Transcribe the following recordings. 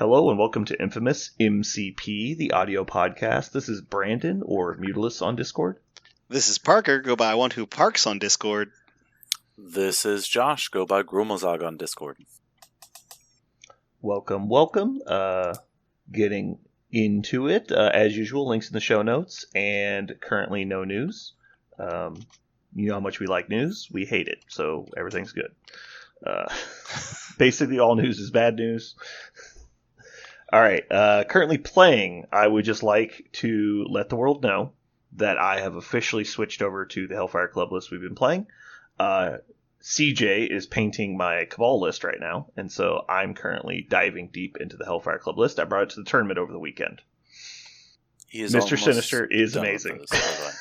Hello and welcome to Infamous MCP, the audio podcast. This is Brandon, or Mutilus on Discord. This is Parker, go by One Who Parks on Discord. This is Josh, go by Gromozog on Discord. Welcome. Getting into it, as usual, links in the show notes, and currently no news. You know how much we like news. We hate it, so everything's good. Basically, all news is bad news. All right, currently playing, I would just like to let the world know that I have officially switched over to the Hellfire Club list we've been playing. CJ is painting my Cabal list right now, and so I'm currently diving deep into the Hellfire Club list. I brought it to the tournament over the weekend. Mr. Sinister is amazing.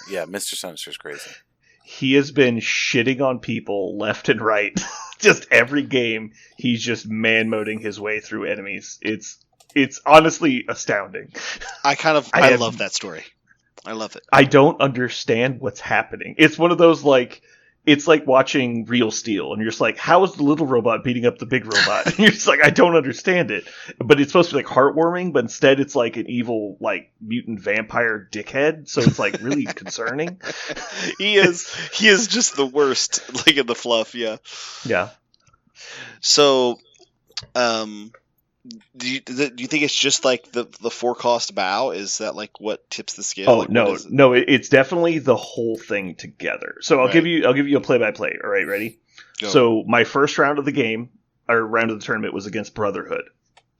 Yeah, Mr. Sinister is crazy. He has been shitting on people left and right. Just every game, he's just man-moding his way through enemies. It's honestly astounding. I love that story. I love it. I don't understand what's happening. It's one of those, it's like watching Real Steel, and you're just like, how is the little robot beating up the big robot? And you're just like, I don't understand it. But it's supposed to be, heartwarming, but instead it's like an evil, mutant vampire dickhead, so it's, really concerning. He is just the worst, in the fluff, yeah. Yeah. So, do you think it's just the 4-cost bow? Is that what tips the scale? Oh no, it's definitely the whole thing together. So I'll give you a play-by-play. All right, ready? Go. So my first round of the game, or round of the tournament, was against Brotherhood,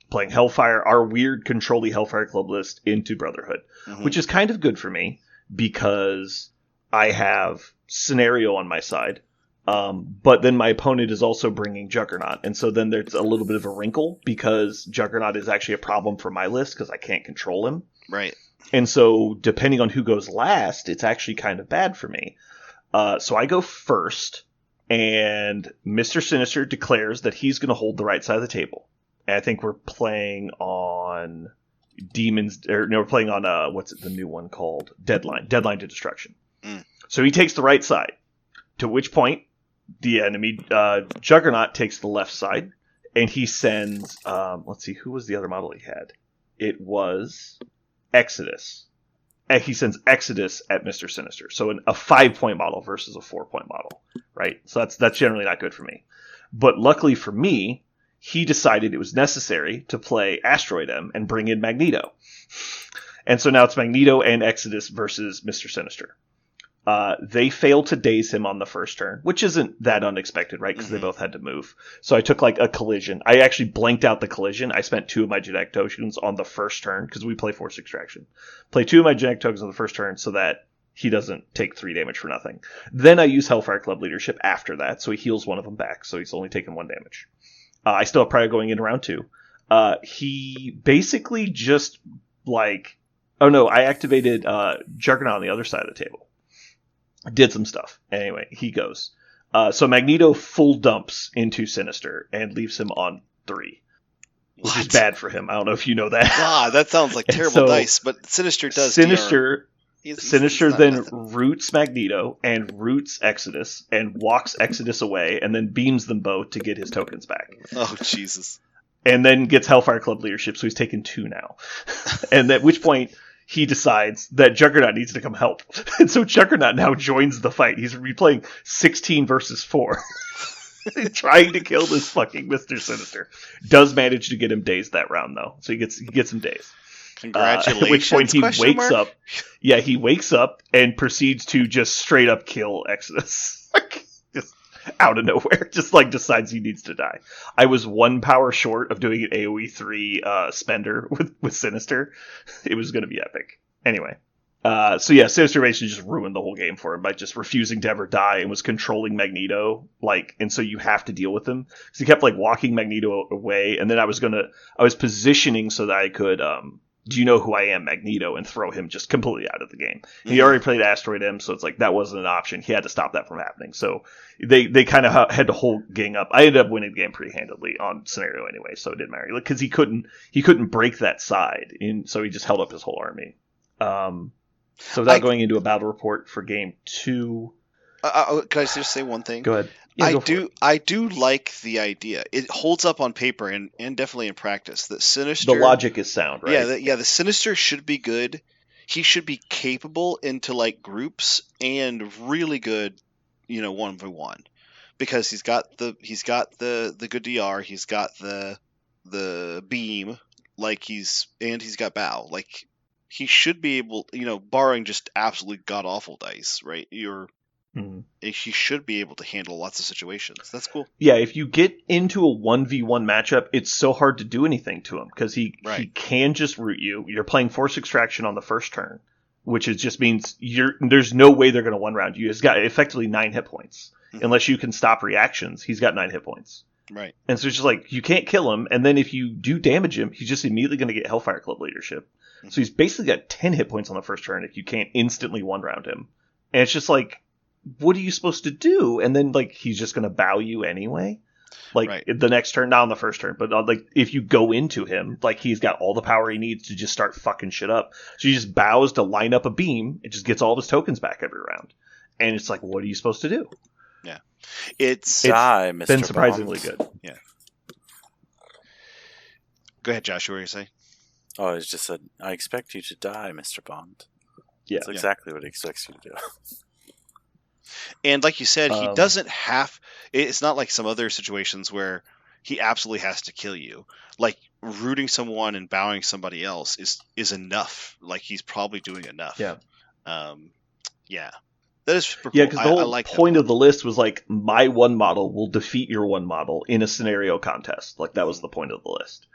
playing Hellfire, our weird control-y Hellfire Club list into Brotherhood, which is kind of good for me because I have Scenario on my side. But then my opponent is also bringing Juggernaut, and so then there's a little bit of a wrinkle because Juggernaut is actually a problem for my list because I can't control him. Right. And so depending on who goes last, it's actually kind of bad for me. So I go first, and Mr. Sinister declares that he's going to hold the right side of the table. And I think we're playing on we're playing on, what's it, the new one called? Deadline to Destruction. So he takes the right side, to which point the enemy, Juggernaut, takes the left side, and he sends, let's see, who was the other model he had? It was Exodus. And he sends Exodus at Mr. Sinister. So a 5-point model versus a 4-point model, right? So that's generally not good for me. But luckily for me, he decided it was necessary to play Asteroid M and bring in Magneto. And so now it's Magneto and Exodus versus Mr. Sinister. They failed to daze him on the first turn, which isn't that unexpected, right? Because they both had to move. So I took a collision. I actually blanked out the collision. I spent 2 of my genetic tokens on the first turn because we play Force Extraction. Play 2 of my genetic tokens on the first turn so that he doesn't take 3 damage for nothing. Then I use Hellfire Club Leadership after that, so he heals one of them back, so he's only taking 1 damage. I still have Prior going into round 2. He basically just I activated Juggernaut on the other side of the table. Did some stuff. Anyway, he goes. So Magneto full dumps into Sinister and leaves him on 3. Which is bad for him. I don't know if you know that. God, that sounds like terrible dice, but Sinister does. Sinister then roots Magneto and roots Exodus and walks Exodus away and then beams them both to get his tokens back. Oh, Jesus. And then gets Hellfire Club Leadership, so he's taken 2 now. And at which point he decides that Juggernaut needs to come help. And so Juggernaut now joins the fight. He's replaying 16 versus 4. Trying to kill this fucking Mr. Sinister. Does manage to get him dazed that round, though. So he gets him dazed. Congratulations. At which point he wakes up. Yeah, he wakes up and proceeds to just straight up kill Exodus. Just out of nowhere. Just decides he needs to die. I was 1 power short of doing an AoE 3 spender with Sinister. It was going to be epic. Anyway. Sinister basically just ruined the whole game for him by just refusing to ever die and was controlling Magneto. And so you have to deal with him. Because he kept walking Magneto away, and then I was positioning so that I could, do you know who I am, Magneto, and throw him just completely out of the game. He already played Asteroid M, so it's that wasn't an option. He had to stop that from happening. So they kind of had to hold gang up. I ended up winning the game pretty handedly on Scenario anyway, so it didn't matter. Because he couldn't break that side, so he just held up his whole army. So without going into a battle report for game 2, Could I just say one thing? Go ahead. Yeah, go for it. I do like the idea. It holds up on paper and definitely in practice that Sinister. The logic is sound, right? The Sinister should be good. He should be capable into like groups and really good, 1v1, because he's got the good DR. He's got the beam, like he's got bow. Like he should be able, barring just absolutely god awful dice, right? He should be able to handle lots of situations. That's cool. Yeah, if you get into a 1v1 matchup, it's so hard to do anything to him because he can just root you. You're playing Force Extraction on the first turn, which just means there's no way they're going to one round you. He's got effectively 9 hit points. Unless you can stop reactions, he's got 9 hit points. Right. And so it's just like, you can't kill him, and then if you do damage him, he's just immediately going to get Hellfire Club leadership. So he's basically got 10 hit points on the first turn if you can't instantly one round him. And it's just like, what are you supposed to do? And then, like, he's just going to bow you anyway? Like, the next turn, not on the first turn, but like, if you go into him, like, he's got all the power he needs to just start fucking shit up. So he just bows to line up a beam, it just gets all of his tokens back every round. And it's like, what are you supposed to do? Yeah. It's been surprisingly good. Yeah. Go ahead, Josh. What were you saying? Oh, I just said, I expect you to die, Mr. Bond. Yeah. That's exactly what he expects you to do. And like you said, he doesn't have... It's not like some other situations where he absolutely has to kill you. Like, rooting someone and bowing somebody else is enough. Like, he's probably doing enough. Yeah. Yeah. That is super cool. Yeah, because the whole point of the list was like, my one model will defeat your one model in a scenario contest. Like, that was the point of the list.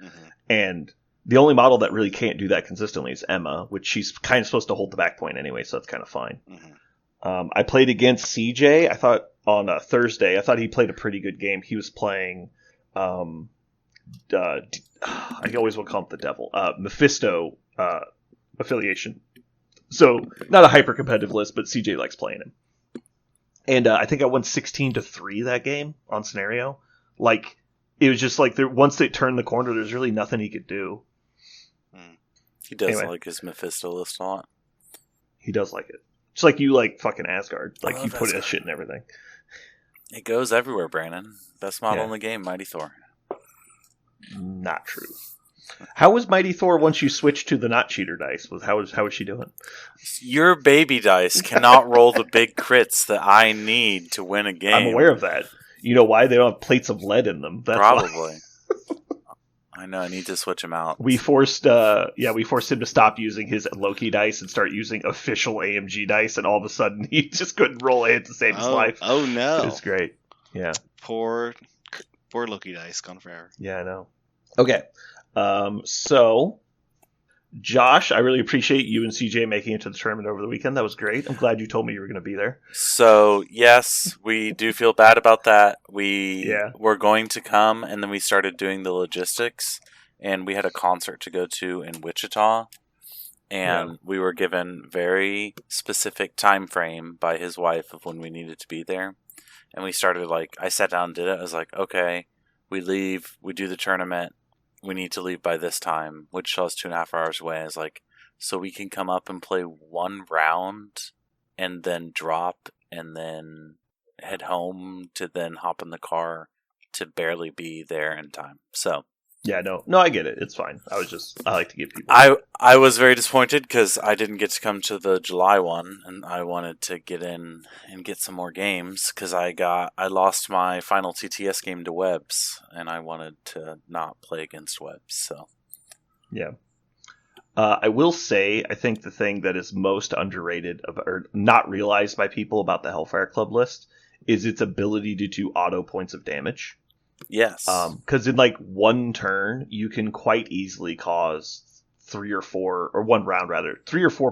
And the only model that really can't do that consistently is Emma, which she's kind of supposed to hold the back point anyway, so that's kind of fine. I played against CJ. I thought on Thursday, I thought he played a pretty good game. He was playing, I always want to call him the devil, Mephisto affiliation. So, not a hyper-competitive list, but CJ likes playing him. And I think I won 16-3 that game on scenario. Like, it was just like, once they turned the corner, there's really nothing he could do. He does like his Mephisto list a lot. He does like it. Just like you like fucking Asgard. Like, you put that shit in everything. It goes everywhere, Brandon. Best model in the game, Mighty Thor. Not true. How was Mighty Thor once you switched to the not cheater dice? How was she doing? Your baby dice cannot roll the big crits that I need to win a game. I'm aware of that. You know why? They don't have plates of lead in them. That's probably. Why. I know. I need to switch him out. We forced him to stop using his Loki dice and start using official AMG dice, and all of a sudden he just couldn't roll a hit to save his life. Oh no! It's great. Yeah. Poor Loki dice gone forever. Yeah, I know. Okay. So, Josh, I really appreciate you and CJ making it to the tournament over the weekend. That was great. I'm glad you told me you were going to be there. So, yes, we do feel bad about that. We were going to come, and then we started doing the logistics, and we had a concert to go to in Wichita, and we were given very specific time frame by his wife of when we needed to be there. And we started, I sat down and did it. I was like, okay, we leave, we do the tournament. We need to leave by this time. Wichita's 2.5 hours away. I was like, so we can come up and play one round and then drop and then head home to then hop in the car to barely be there in time. So yeah, no, I get it. It's fine. I like to give people. I was very disappointed because I didn't get to come to the July one, and I wanted to get in and get some more games because I lost my final TTS game to Webs, and I wanted to not play against Webs. So yeah. I will say, I think the thing that is most underrated or not realized by people about the Hellfire Club list is its ability to do auto points of damage. Yes. Because in one turn, you can quite easily cause 3 or 4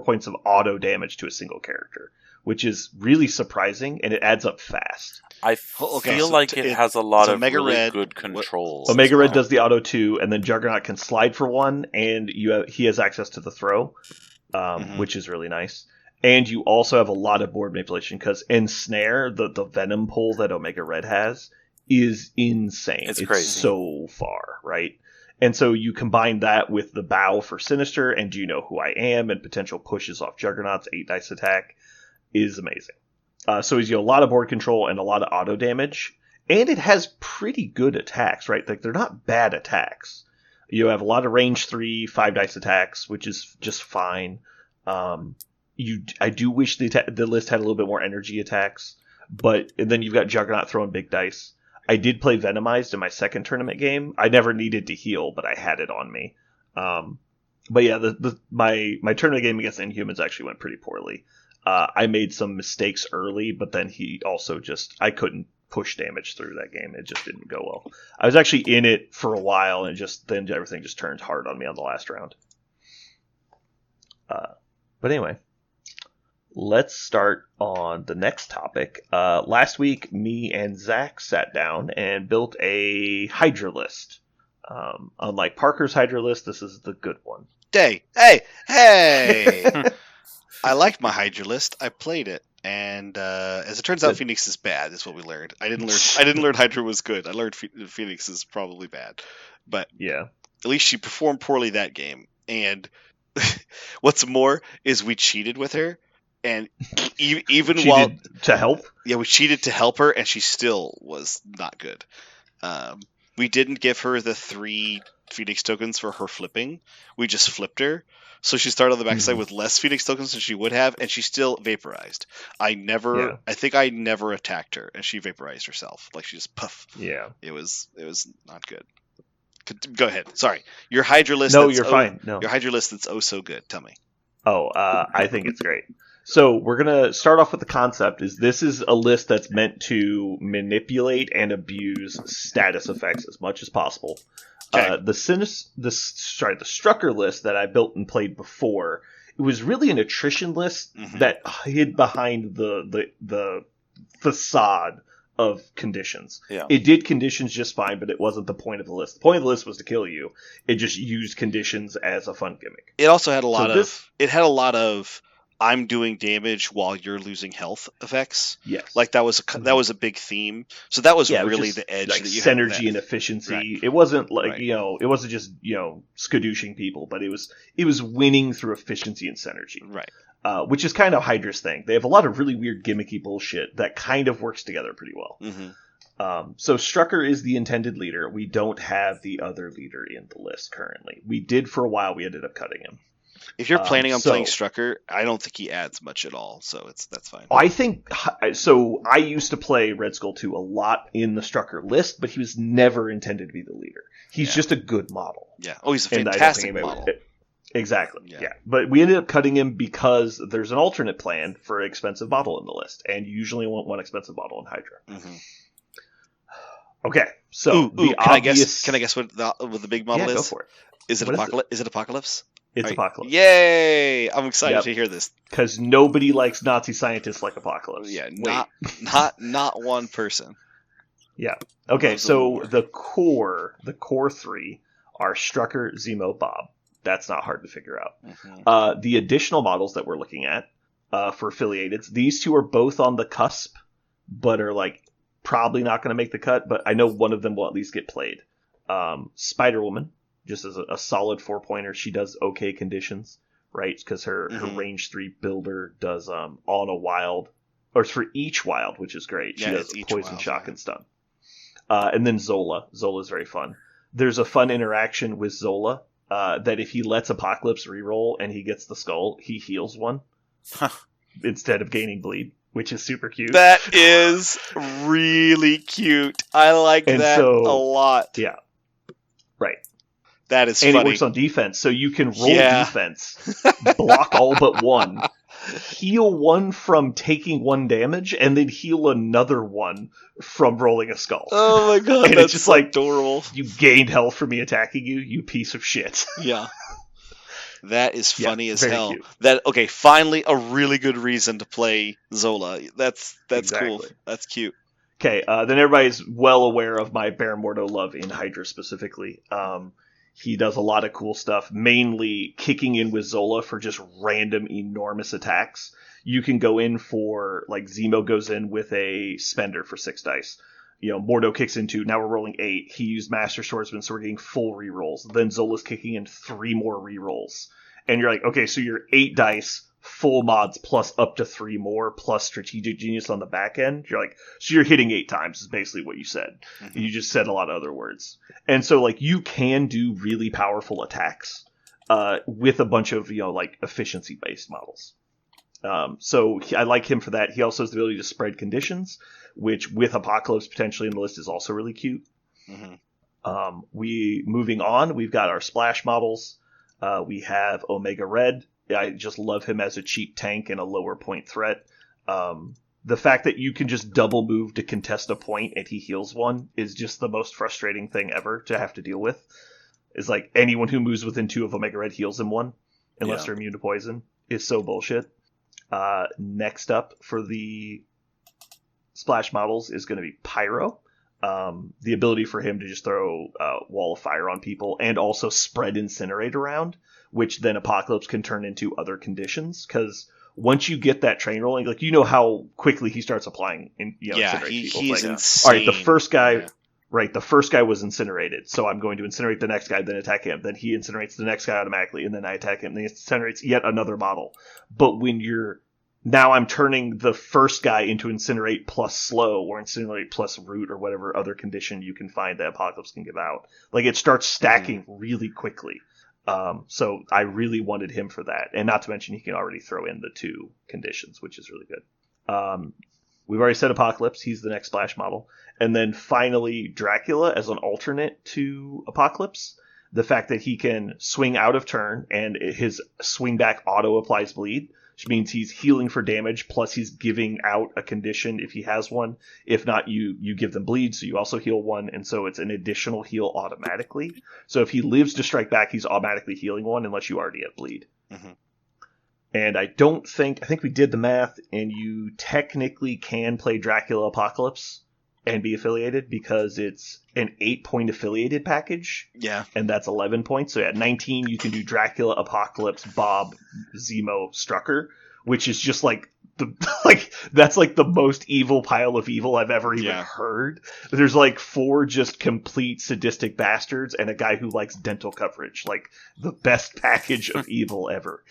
points of auto damage to a single character, which is really surprising, and it adds up fast. I feel like it has a lot of really good controls. Omega Red does the auto 2, and then Juggernaut can slide for 1, and he has access to the throw, which is really nice. And you also have a lot of board manipulation, because Ensnare, the Venom pull that Omega Red has, is insane. It's crazy. So far, right? And so you combine that with the bow for Sinister, and Do You Know Who I Am, and potential pushes off Juggernaut's 8 dice attack is amazing. So he's a lot of board control and a lot of auto damage. And it has pretty good attacks, right? Like, they're not bad attacks. You have a lot of range 3, 5 dice attacks, which is just fine. I do wish the list had a little bit more energy attacks, but then you've got Juggernaut throwing big dice. I did play Venomized in my second tournament game. I never needed to heal, but I had it on me. But yeah, my tournament game against Inhumans actually went pretty poorly. I made some mistakes early, but then he also I couldn't push damage through that game. It just didn't go well. I was actually in it for a while, and then everything just turned hard on me on the last round. But anyway, let's start on the next topic. Last week, me and Zach sat down and built a Hydra list. Unlike Parker's Hydra list, this is the good one. Hey! I liked my Hydra list. I played it, and as it turns out, Phoenix is bad. Is what we learned. I didn't learn Hydra was good. I learned Phoenix is probably bad, but yeah, at least she performed poorly that game. And what's more is we cheated with her, and even while to help, yeah, we cheated to help her, and she still was not good. We didn't give her the 3 Phoenix tokens for her flipping. We just flipped her. So she started on the backside with less Phoenix tokens than she would have, and she still vaporized. I think I never attacked her, and she vaporized herself. Like, she just puff. Yeah. It was not good. Go ahead. Sorry. Your Hydra list. No, you're fine. No. Your Hydra list that's oh so good. Tell me. I think it's great. So we're going to start off with the concept this is a list that's meant to manipulate and abuse status effects as much as possible. Okay. The Strucker list that I built and played before, it was really an attrition list that hid behind the facade of conditions. Yeah. It did conditions just fine, but it wasn't the point of the list. The point of the list was to kill you. It just used conditions as a fun gimmick. It also had a lot of I'm doing damage while you're losing health effects. Yes. Like that was a big theme. So that was really the edge like that you synergy had. and efficiency. Right. It wasn't like, it wasn't just, skadooshing people, but it was winning through efficiency and synergy. Right. Which is kind of Hydra's thing. They have a lot of really weird gimmicky bullshit that kind of works together pretty well. Mm-hmm. So Strucker is the intended leader. We don't have the other leader in the list currently. We did for a while. We ended up cutting him. If you're planning on playing Strucker, I don't think he adds much at all, so that's fine. I think so. I used to play Red Skull 2 a lot in the Strucker list, but he was never intended to be the leader. He's just a good model. Yeah. Oh, he's a fantastic model. Exactly. Yeah. But we ended up cutting him because there's an alternate plan for an expensive model in the list, and you usually want one expensive model in Hydra. Mm-hmm. Okay. So can I guess what the big model is? Go for it. Is it Apocalypse? Is it Apocalypse? It's Apocalypse. Yay! I'm excited to hear this. Because nobody likes Nazi scientists like Apocalypse. Yeah, not one person. Yeah. Okay, so the core 3 are Strucker, Zemo, Bob. That's not hard to figure out. Mm-hmm. The additional models that we're looking at for affiliateds, these 2 are both on the cusp, but are probably not going to make the cut. But I know one of them will at least get played. Spider-Woman. Just as a solid 4-pointer, she does okay conditions, right? Because her range 3 builder does on a wild, or it's for each wild, which is great. She does poison, shock, and stun. And then Zola. Zola's very fun. There's a fun interaction with Zola that if he lets Apocalypse reroll and he gets the skull, he heals one instead of gaining bleed, which is super cute. That is really cute. I like that a lot. Yeah. Right. That is funny. And it works on defense, so you can roll defense, block all but one, heal one from taking 1 damage, and then heal another one from rolling a skull. Oh my god, and that's it's just adorable. You gained health from me attacking you, you piece of shit. Yeah. That is funny as hell. Cute. Finally a really good reason to play Zola. That's exactly. Cool. That's cute. Okay, then everybody's well aware of my Baron Mordo love in Hydra specifically. He does a lot of cool stuff, mainly kicking in with Zola for just random enormous attacks. You can go in for, Zemo goes in with a spender for 6 dice. Mordo kicks in 2. Now we're rolling 8. He used Master Swordsman, so we're getting full rerolls. Then Zola's kicking in 3 more rerolls. And you're like, okay, so you're 8 dice, full mods plus up to 3 more plus strategic genius on the back end. You're like, so you're hitting 8 times is basically what you said. Mm-hmm. You just said a lot of other words. And so like you can do really powerful attacks with a bunch of, like efficiency based models. So I like him for that. He also has the ability to spread conditions, which with Apocalypse potentially in the list is also really cute. Mm-hmm. Moving on, we've got our splash models. We have Omega Red. I just love him as a cheap tank and a lower point threat. The fact that you can just double move to contest a point and he heals one is just the most frustrating thing ever to have to deal with. Is like anyone who moves within 2 of Omega Red heals him 1, unless they're immune to poison. Is so bullshit. Next up for the splash models is going to be Pyro. The ability for him to just throw a wall of fire on people and also spread Incinerate around, which then Apocalypse can turn into other conditions. Because once you get that train rolling, like how quickly he starts applying Incinerate people. He's insane. All right, the first guy. Right, the first guy was incinerated, so I'm going to incinerate the next guy, then attack him. Then he incinerates the next guy automatically, and then I attack him. Then he incinerates yet another model. But when now I'm turning the first guy into incinerate plus slow, or incinerate plus root, or whatever other condition you can find that Apocalypse can give out. Like, it starts stacking really quickly. So I really wanted him for that. And not to mention he can already throw in the 2 conditions, which is really good. We've already said Apocalypse. He's the next splash model. And then finally, Dracula as an alternate to Apocalypse. The fact that he can swing out of turn and his swing back auto applies bleed, which means he's healing for damage, plus he's giving out a condition if he has one. If not, you give them bleed, so you also heal 1, and so it's an additional heal automatically. So if he lives to strike back, he's automatically healing 1 unless you already have bleed. Mm-hmm. And I think we did the math, and you technically can play Dracula Apocalypse and be affiliated because it's an 8-point affiliated package. Yeah. And that's 11 points. So at 19, you can do Dracula, Apocalypse, Bob, Zemo, Strucker, which is just like that's like the most evil pile of evil I've ever even heard. There's like 4 just complete sadistic bastards and a guy who likes dental coverage. Like the best package of evil ever.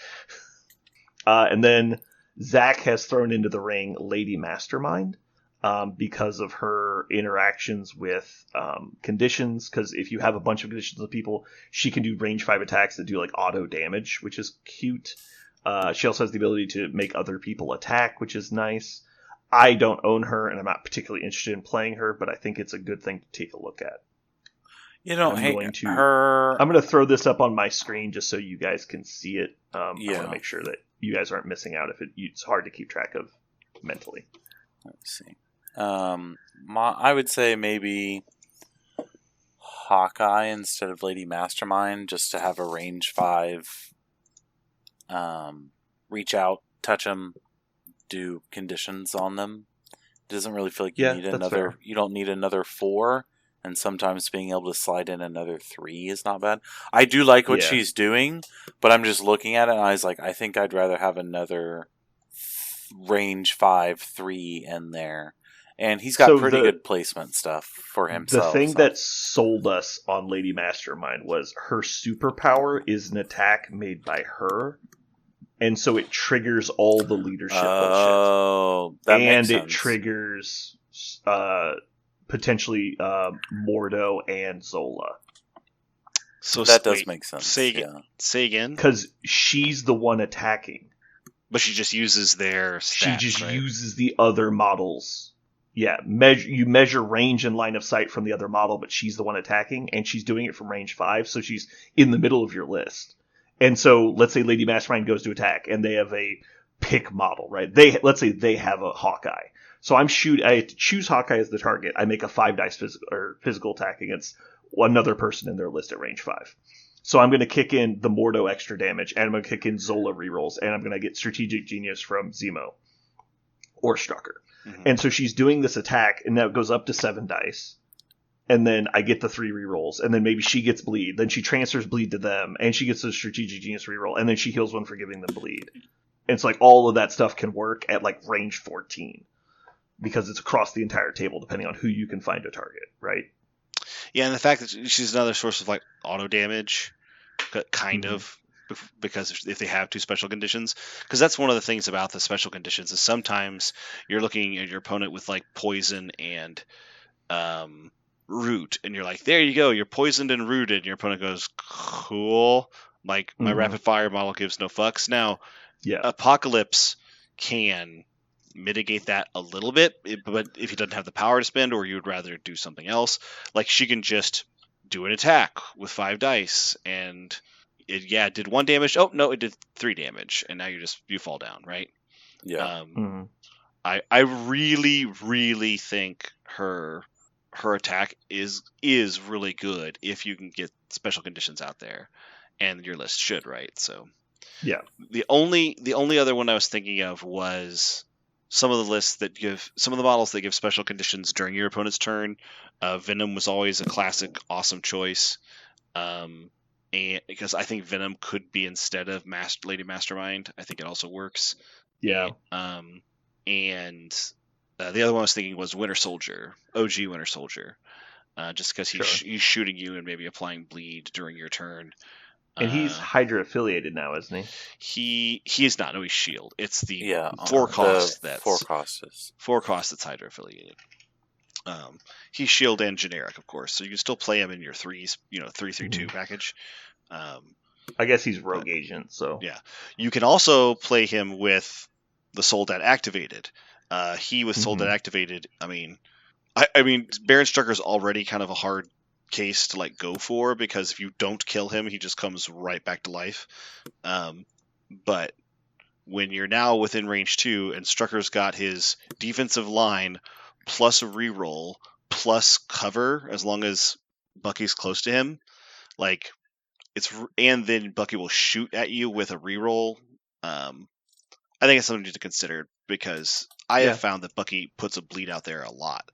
And then Zach has thrown into the ring Lady Mastermind because of her interactions with conditions. Because if you have a bunch of conditions of people, she can do range 5 attacks that do like auto damage, which is cute. She also has the ability to make other people attack, which is nice. I don't own her, and I'm not particularly interested in playing her, but I think it's a good thing to take a look at. You don't hate her. I'm going to throw this up on my screen just so you guys can see it. I want to make sure that you guys aren't missing out if it's hard to keep track of mentally. Let's see. I would say maybe Hawkeye instead of Lady Mastermind, just to have a range 5. Reach out, touch them, do conditions on them. It doesn't really feel like you need another. Fair. You don't need another 4. And sometimes being able to slide in another 3 is not bad. I do like what she's doing, but I'm just looking at it and I was like, I think I'd rather have another range 5, 3 in there. And he's got pretty good placement stuff for himself. The thing that sold us on Lady Mastermind was her superpower is an attack made by her. And so it triggers all the leadership bullshit. Oh, that makes sense. And it triggers potentially Mordo and Zola. So that does make sense. Say again? Because she's the one attacking. But she just uses their stats, She just uses the other models. Yeah, you measure range and line of sight from the other model, but she's the one attacking, and she's doing it from range 5, so she's in the middle of your list. And so, let's say Lady Mastermind goes to attack, and they have a pick model, right? Let's say they have a Hawkeye. So I choose Hawkeye as the target. I make a 5 dice physical attack against another person in their list at range 5. So I'm going to kick in the Mordo extra damage, and I'm going to kick in Zola rerolls, and I'm going to get Strategic Genius from Zemo or Strucker. Mm-hmm. And so she's doing this attack, and now it goes up to 7 dice. And then I get the 3 rerolls, and then maybe she gets bleed. Then she transfers bleed to them, and she gets a Strategic Genius reroll, and then she heals one for giving them bleed. And it's like all of that stuff can work at like range 14. Because it's across the entire table, depending on who you can find to target, right? Yeah, and the fact that she's another source of like auto damage, kind of, because if they have 2 special conditions, because that's one of the things about the special conditions is sometimes you're looking at your opponent with like poison and root, and you're like, there you go, you're poisoned and rooted, and your opponent goes, cool, like my rapid fire model gives no fucks. Now, Apocalypse can mitigate that a little bit, but if he doesn't have the power to spend, or you would rather do something else, like she can just do an attack with 5 dice, and it did 1 damage. Oh no, it did 3 damage, and now you fall down, right? Yeah. I really, really think her attack is really good if you can get special conditions out there, and your list should, right? So yeah. The only other one I was thinking of was some of the lists that give some of the models that give special conditions during your opponent's turn. Venom was always a classic, awesome choice, and because I think Venom could be instead of Lady Mastermind. I think it also works. Yeah. And the other one I was thinking was Winter Soldier, OG Winter Soldier, just because he's shooting you and maybe applying bleed during your turn. And he's Hydra affiliated now, isn't he? He is not. No, he's Shield. It's the 4 cost that's 4 costs. 4 cost that's Hydra affiliated. He's Shield and generic, of course, so you can still play him in your 3s, 3/2 package. I guess he's Rogue Agent, so yeah. You can also play him with the Soldat activated. He with Soldat activated. I mean, Baron Strucker's already kind of a hard case to like go for, because if you don't kill him, he just comes right back to life. But when you're now within range 2 and Strucker's got his defensive line plus a reroll plus cover as long as Bucky's close to him, like and then Bucky will shoot at you with a reroll. I think it's something to consider, because I have found that Bucky puts a bleed out there a lot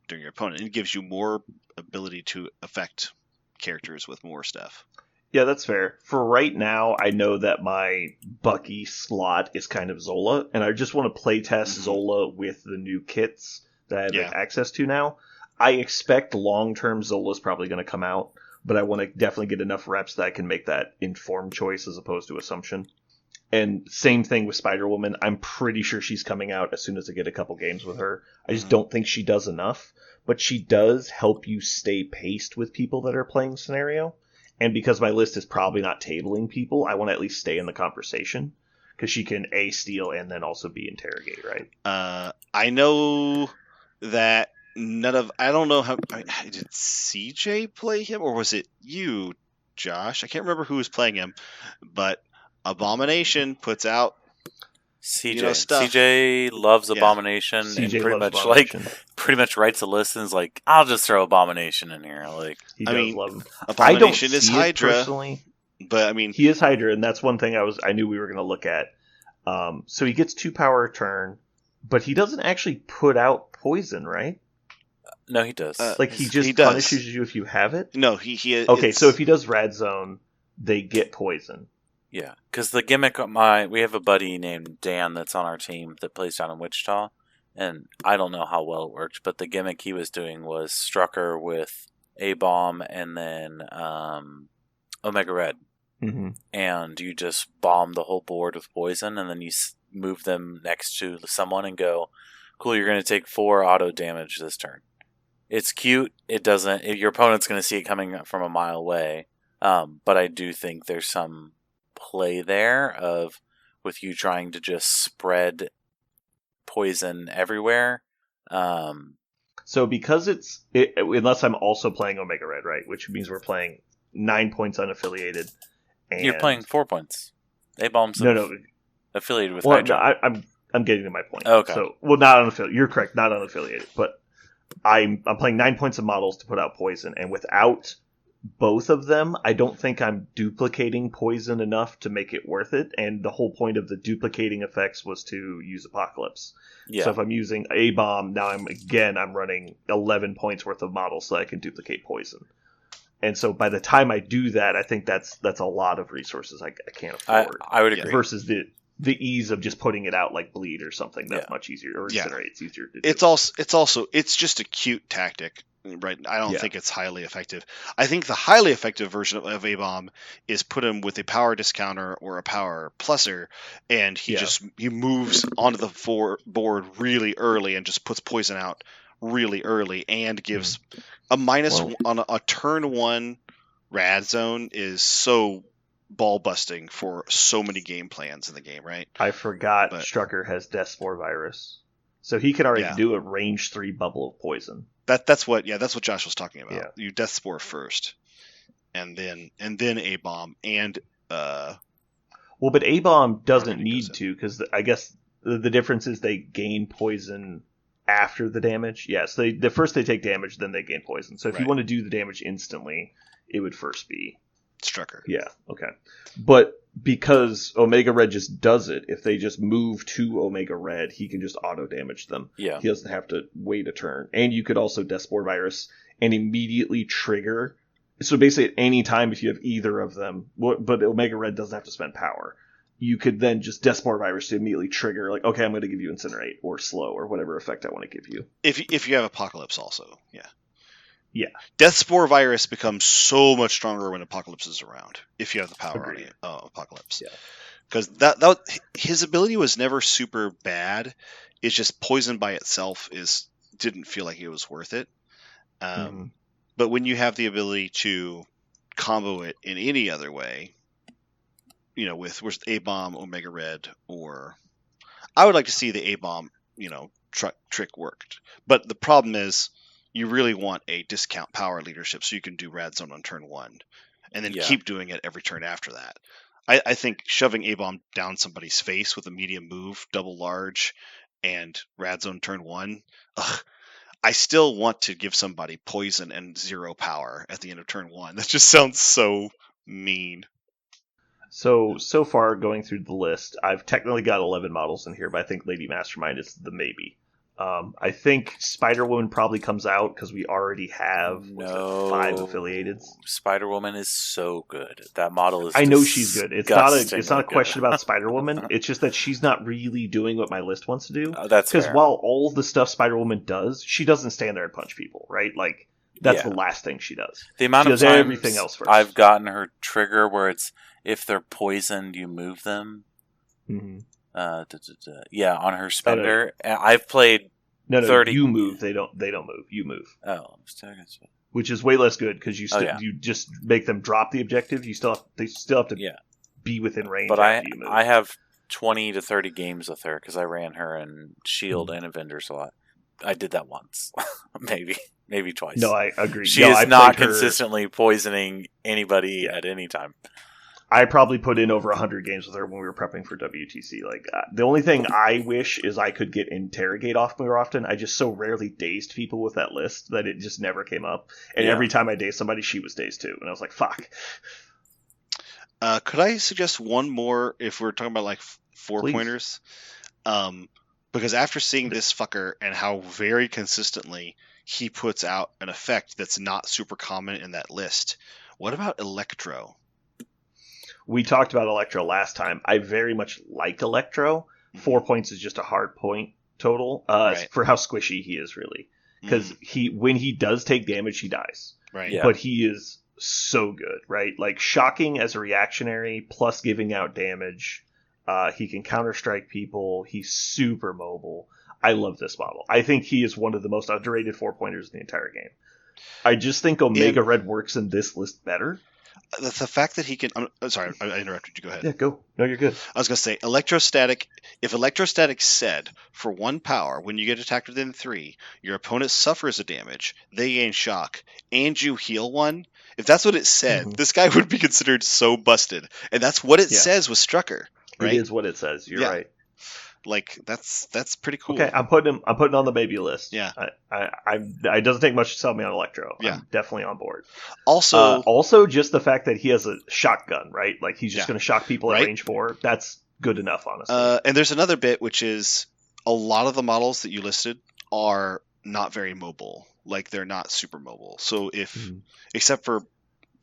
during your opponent, and it gives you more ability to affect characters with more stuff. Yeah, that's fair. For right now, I know that my Bucky slot is kind of Zola, and I just want to playtest Zola with the new kits that I have access to now. I expect long-term Zola's probably going to come out, but I want to definitely get enough reps that I can make that informed choice as opposed to assumption. And same thing with Spider-Woman. I'm pretty sure she's coming out as soon as I get a couple games with her. I just don't think she does enough, but she does help you stay paced with people that are playing scenario. And because my list is probably not tabling people, I want to at least stay in the conversation, because she can A, steal, and then also B, interrogate, right? I know that I don't know how, did CJ play him, or was it you, Josh? I can't remember who was playing him, but Abomination puts out stuff. CJ loves Abomination, CJ and loves Abomination. pretty much writes a list and is like, I'll just throw Abomination in here. Like, he does love him. Abomination is Hydra, personally, but I mean, he is Hydra, and that's one thing I knew we were going to look at. So he gets 2 power a turn, but he doesn't actually put out poison, right? No, he does. He just punishes you if you have it. No, he okay, so if he does Rad Zone, they get poison. Yeah, because the gimmick we have a buddy named Dan that's on our team that plays down in Wichita, and I don't know how well it worked, but the gimmick he was doing was Strucker with A-Bomb and then Omega Red. And you just bomb the whole board with poison, and then you move them next to someone and go, cool, you're going to take 4 auto damage this turn. It's cute. It doesn't. Your opponent's going to see it coming from a mile away, but I do think there's some play there with you trying to just spread poison everywhere. So because unless I'm also playing Omega Red, right, which means we're playing 9 points unaffiliated. And you're playing 4 points. A-Bomb's affiliated with Hydra. No, I'm getting to my point. Okay. So, not unaffiliated. You're correct, not unaffiliated, but I'm playing 9 points of models to put out poison, and without both of them, I don't think I'm duplicating poison enough to make it worth it, and the whole point of the duplicating effects was to use Apocalypse. Yeah. So if I'm using A-Bomb, now I'm running 11 points worth of models so I can duplicate poison. And so by the time I do that, I think that's a lot of resources I can't afford. I would agree. Versus the ease of just putting it out like bleed or something. That's much easier. Or Incinerate, it's easier to do. It's just a cute tactic. Right. I don't think it's highly effective. I think the highly effective version of A-Bomb is put him with a power discounter or a power pluser, and he moves onto the board really early and just puts poison out really early and gives a minus on a turn 1 rad zone is so ball busting for so many game plans in the game, right? I forgot Strucker has Death Spore Virus. So he can already do a range 3 bubble of poison. That's what Josh was talking about. Yeah. You Death Spore first, and then A-Bomb and well, but A-Bomb doesn't need to, because I guess the difference is they gain poison after the damage. Yes, the first they take damage, then they gain poison. So if you want to do the damage instantly, it would first be Strucker. Yeah, okay. But because Omega Red just does it, if they just move to Omega Red, he can just auto damage them. Yeah. He doesn't have to wait a turn. And you could also Death Spore Virus and immediately trigger. So basically at any time if you have either of them, but Omega Red doesn't have to spend power, you could then just Death Spore Virus to immediately trigger, like, okay, I'm going to give you Incinerate or Slow or whatever effect I want to give you. If you have Apocalypse also, yeah. Yeah. Death Spore Virus becomes so much stronger when Apocalypse is around, if you have the power on Apocalypse. Yeah. Because his ability was never super bad. It's just poison by itself didn't feel like it was worth it. But when you have the ability to combo it in any other way, with A-Bomb, Omega Red, or I would like to see the A-Bomb, trick worked. But the problem is, you really want a discount power leadership so you can do Rad Zone on turn 1 and then keep doing it every turn after that. I think shoving A-Bomb down somebody's face with a medium move, double large, and Rad Zone turn 1, I still want to give somebody poison and 0 power at the end of turn 1. That just sounds so mean. So far going through the list, I've technically got 11 models in here, but I think Lady Mastermind is the maybe. I think Spider-Woman probably comes out because we already have 5 affiliated. Spider-Woman is so good. That model is. I know she's good. It's not a question about Spider-Woman. It's just that she's not really doing what my list wants to do. That's because while all the stuff Spider-Woman does, she doesn't stand there and punch people, right? Like that's the last thing she does. The amount she of does times everything else first. I've gotten her trigger where it's if they're poisoned, you move them. Mm-hmm. Yeah, on her spender. I've played 30. You move. They don't move. You move. Oh, which is way less good because you just make them drop the objective. They still have to be within range. But after you move. I have 20 to 30 games with her because I ran her in Shield and Avengers a lot. I did that once, maybe twice. No, I agree. She is not consistently poisoning anybody at any time. I probably put in over 100 games with her when we were prepping for WTC. Like the only thing I wish is I could get Interrogate off more often. I just so rarely dazed people with that list that it just never came up. And every time I dazed somebody, she was dazed too. And I was like, fuck. Could I suggest one more if we're talking about like 4-pointers? Because after seeing this fucker and how very consistently he puts out an effect that's not super common in that list, what about Electro? We talked about Electro last time. I very much like Electro. 4 points is just a hard point total for how squishy he is, really. Because when he does take damage, he dies. Right. Yeah. But he is so good, right? Like, shocking as a reactionary, plus giving out damage. He can counter-strike people. He's super mobile. I love this model. I think he is one of the most underrated 4-pointers in the entire game. I just think Omega Red works in this list better. The fact that he can... I'm sorry, I interrupted you. Go ahead. Yeah, go. No, you're good. I was going to say, Electrostatic... If Electrostatic said, for 1 power, when you get attacked within 3, your opponent suffers a damage, they gain shock, and you heal 1... If that's what it said, this guy would be considered so busted. And that's what it says with Strucker, right? It is what it says. You're right. Like, that's pretty cool. Okay, I'm putting on the baby list. Yeah. It doesn't take much to sell me on Electro. Yeah. I'm definitely on board. Also just the fact that he has a shotgun, right? Like, he's just going to shock people at range 4. That's good enough, honestly. And there's another bit, which is a lot of the models that you listed are not very mobile. Like, they're not super mobile. So except for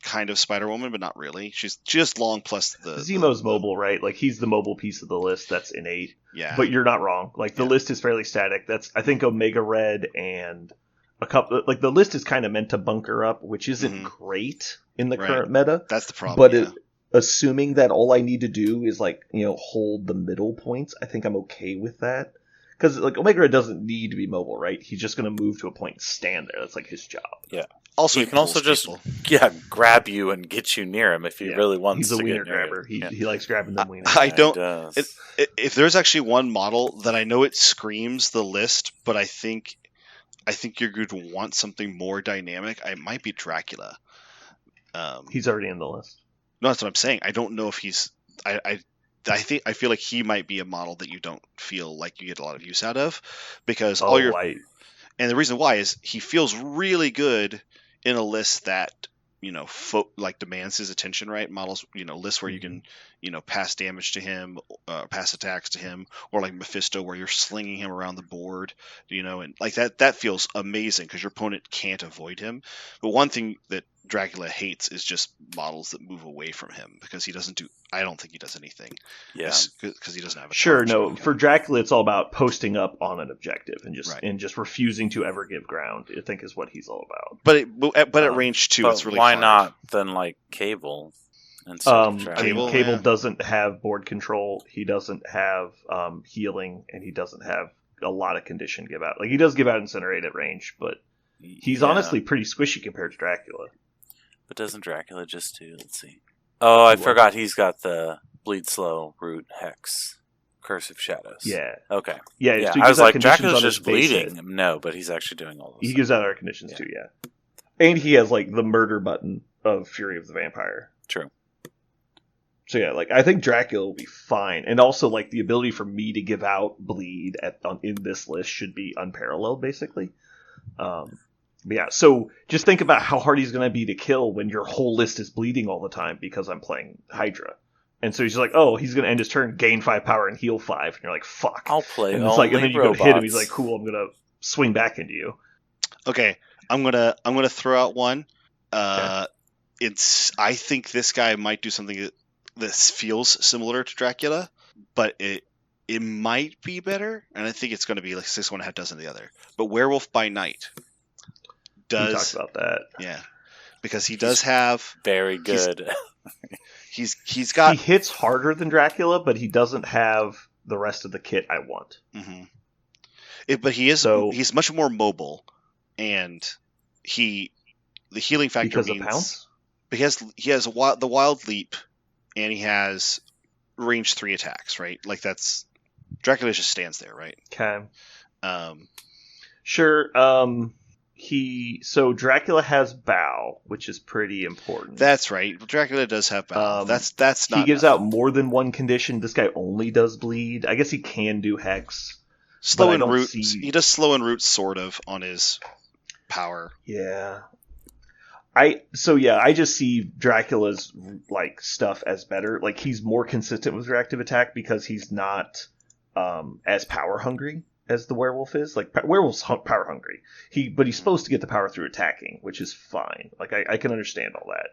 kind of Spider-Woman, but not really. She's just long plus the... Zemo's mobile, right? Like, he's the mobile piece of the list that's innate. Yeah. But you're not wrong. Like, the list is fairly static. I think Omega Red and a couple, like the list is kind of meant to bunker up, which isn't great in the current meta. That's the problem. But assuming that all I need to do is like, hold the middle points, I think I'm okay with that. Because like Omega doesn't need to be mobile, right? He's just going to move to a point and stand there. That's like his job. Yeah. Also, he can also just grab you and get you near him if he really wants to. He's a wiener grabber. He likes grabbing them wieners. I don't. If there's actually one model that I know it screams the list, but I think you're going to want something more dynamic, it might be Dracula. He's already in the list. No, that's what I'm saying. I don't know if he's. I feel like he might be a model that you don't feel like you get a lot of use out of, because and the reason why is he feels really good in a list that demands his attention, right? Models, lists where you can pass damage to him, pass attacks to him, or like Mephisto where you're slinging him around the board, and like that feels amazing because your opponent can't avoid him. But one thing that Dracula hates is just models that move away from him, because I don't think he does anything. Yeah, because he doesn't have a sure. No, for Dracula, it's all about posting up on an objective and just refusing to ever give ground. I think is what he's all about. But at range 2, it's really why hard. not then like Cable? Cable doesn't have board control. He doesn't have healing, and he doesn't have a lot of condition give out. Like he does give out Incinerate at range, but he's honestly pretty squishy compared to Dracula. But doesn't Dracula just do? Let's see. Oh, I forgot he's got the Bleed Slow, Root, Hex, Curse of Shadows. Yeah. Okay. Yeah. I was like, Dracula's just bleeding. No, but he's actually doing all those. He gives out other conditions too. Yeah. And he has like the murder button of Fury of the Vampire. True. So yeah, like I think Dracula will be fine, and also like the ability for me to give out bleed in this list should be unparalleled, basically. But yeah, so just think about how hard he's going to be to kill when your whole list is bleeding all the time because I'm playing Hydra. And so he's like, oh, he's going to end his turn, gain 5 power, and heal 5. And you're like, fuck. I'll play and it's like, and then you go hit him, he's like, cool, I'm going to swing back into you. Okay, I'm gonna throw out one. I think this guy might do something that feels similar to Dracula, but it might be better, and I think it's going to be like 6 1/2 dozen of the other. But Werewolf by Night. We talked about that. Yeah, because he does have very good. He's got. He hits harder than Dracula, but he doesn't have the rest of the kit I want. Mm-hmm. But he's much more mobile, and the healing factor because means of Pounce? Because he has the Wild Leap, and he has range 3 attacks, right? Like that's Dracula just stands there, right? Okay. Sure. So Dracula has Bow, which is pretty important. That's right. Dracula does have Bow. That's not. He gives out more than one condition. This guy only does bleed. I guess he can do Hex. Slow and Root. He does Slow and Root sort of on his power. Yeah. I just see Dracula's like stuff as better. Like he's more consistent with reactive attack because he's not as power hungry as the werewolf is. Like werewolf's power hungry. But he's supposed to get the power through attacking, which is fine. Like I can understand all that.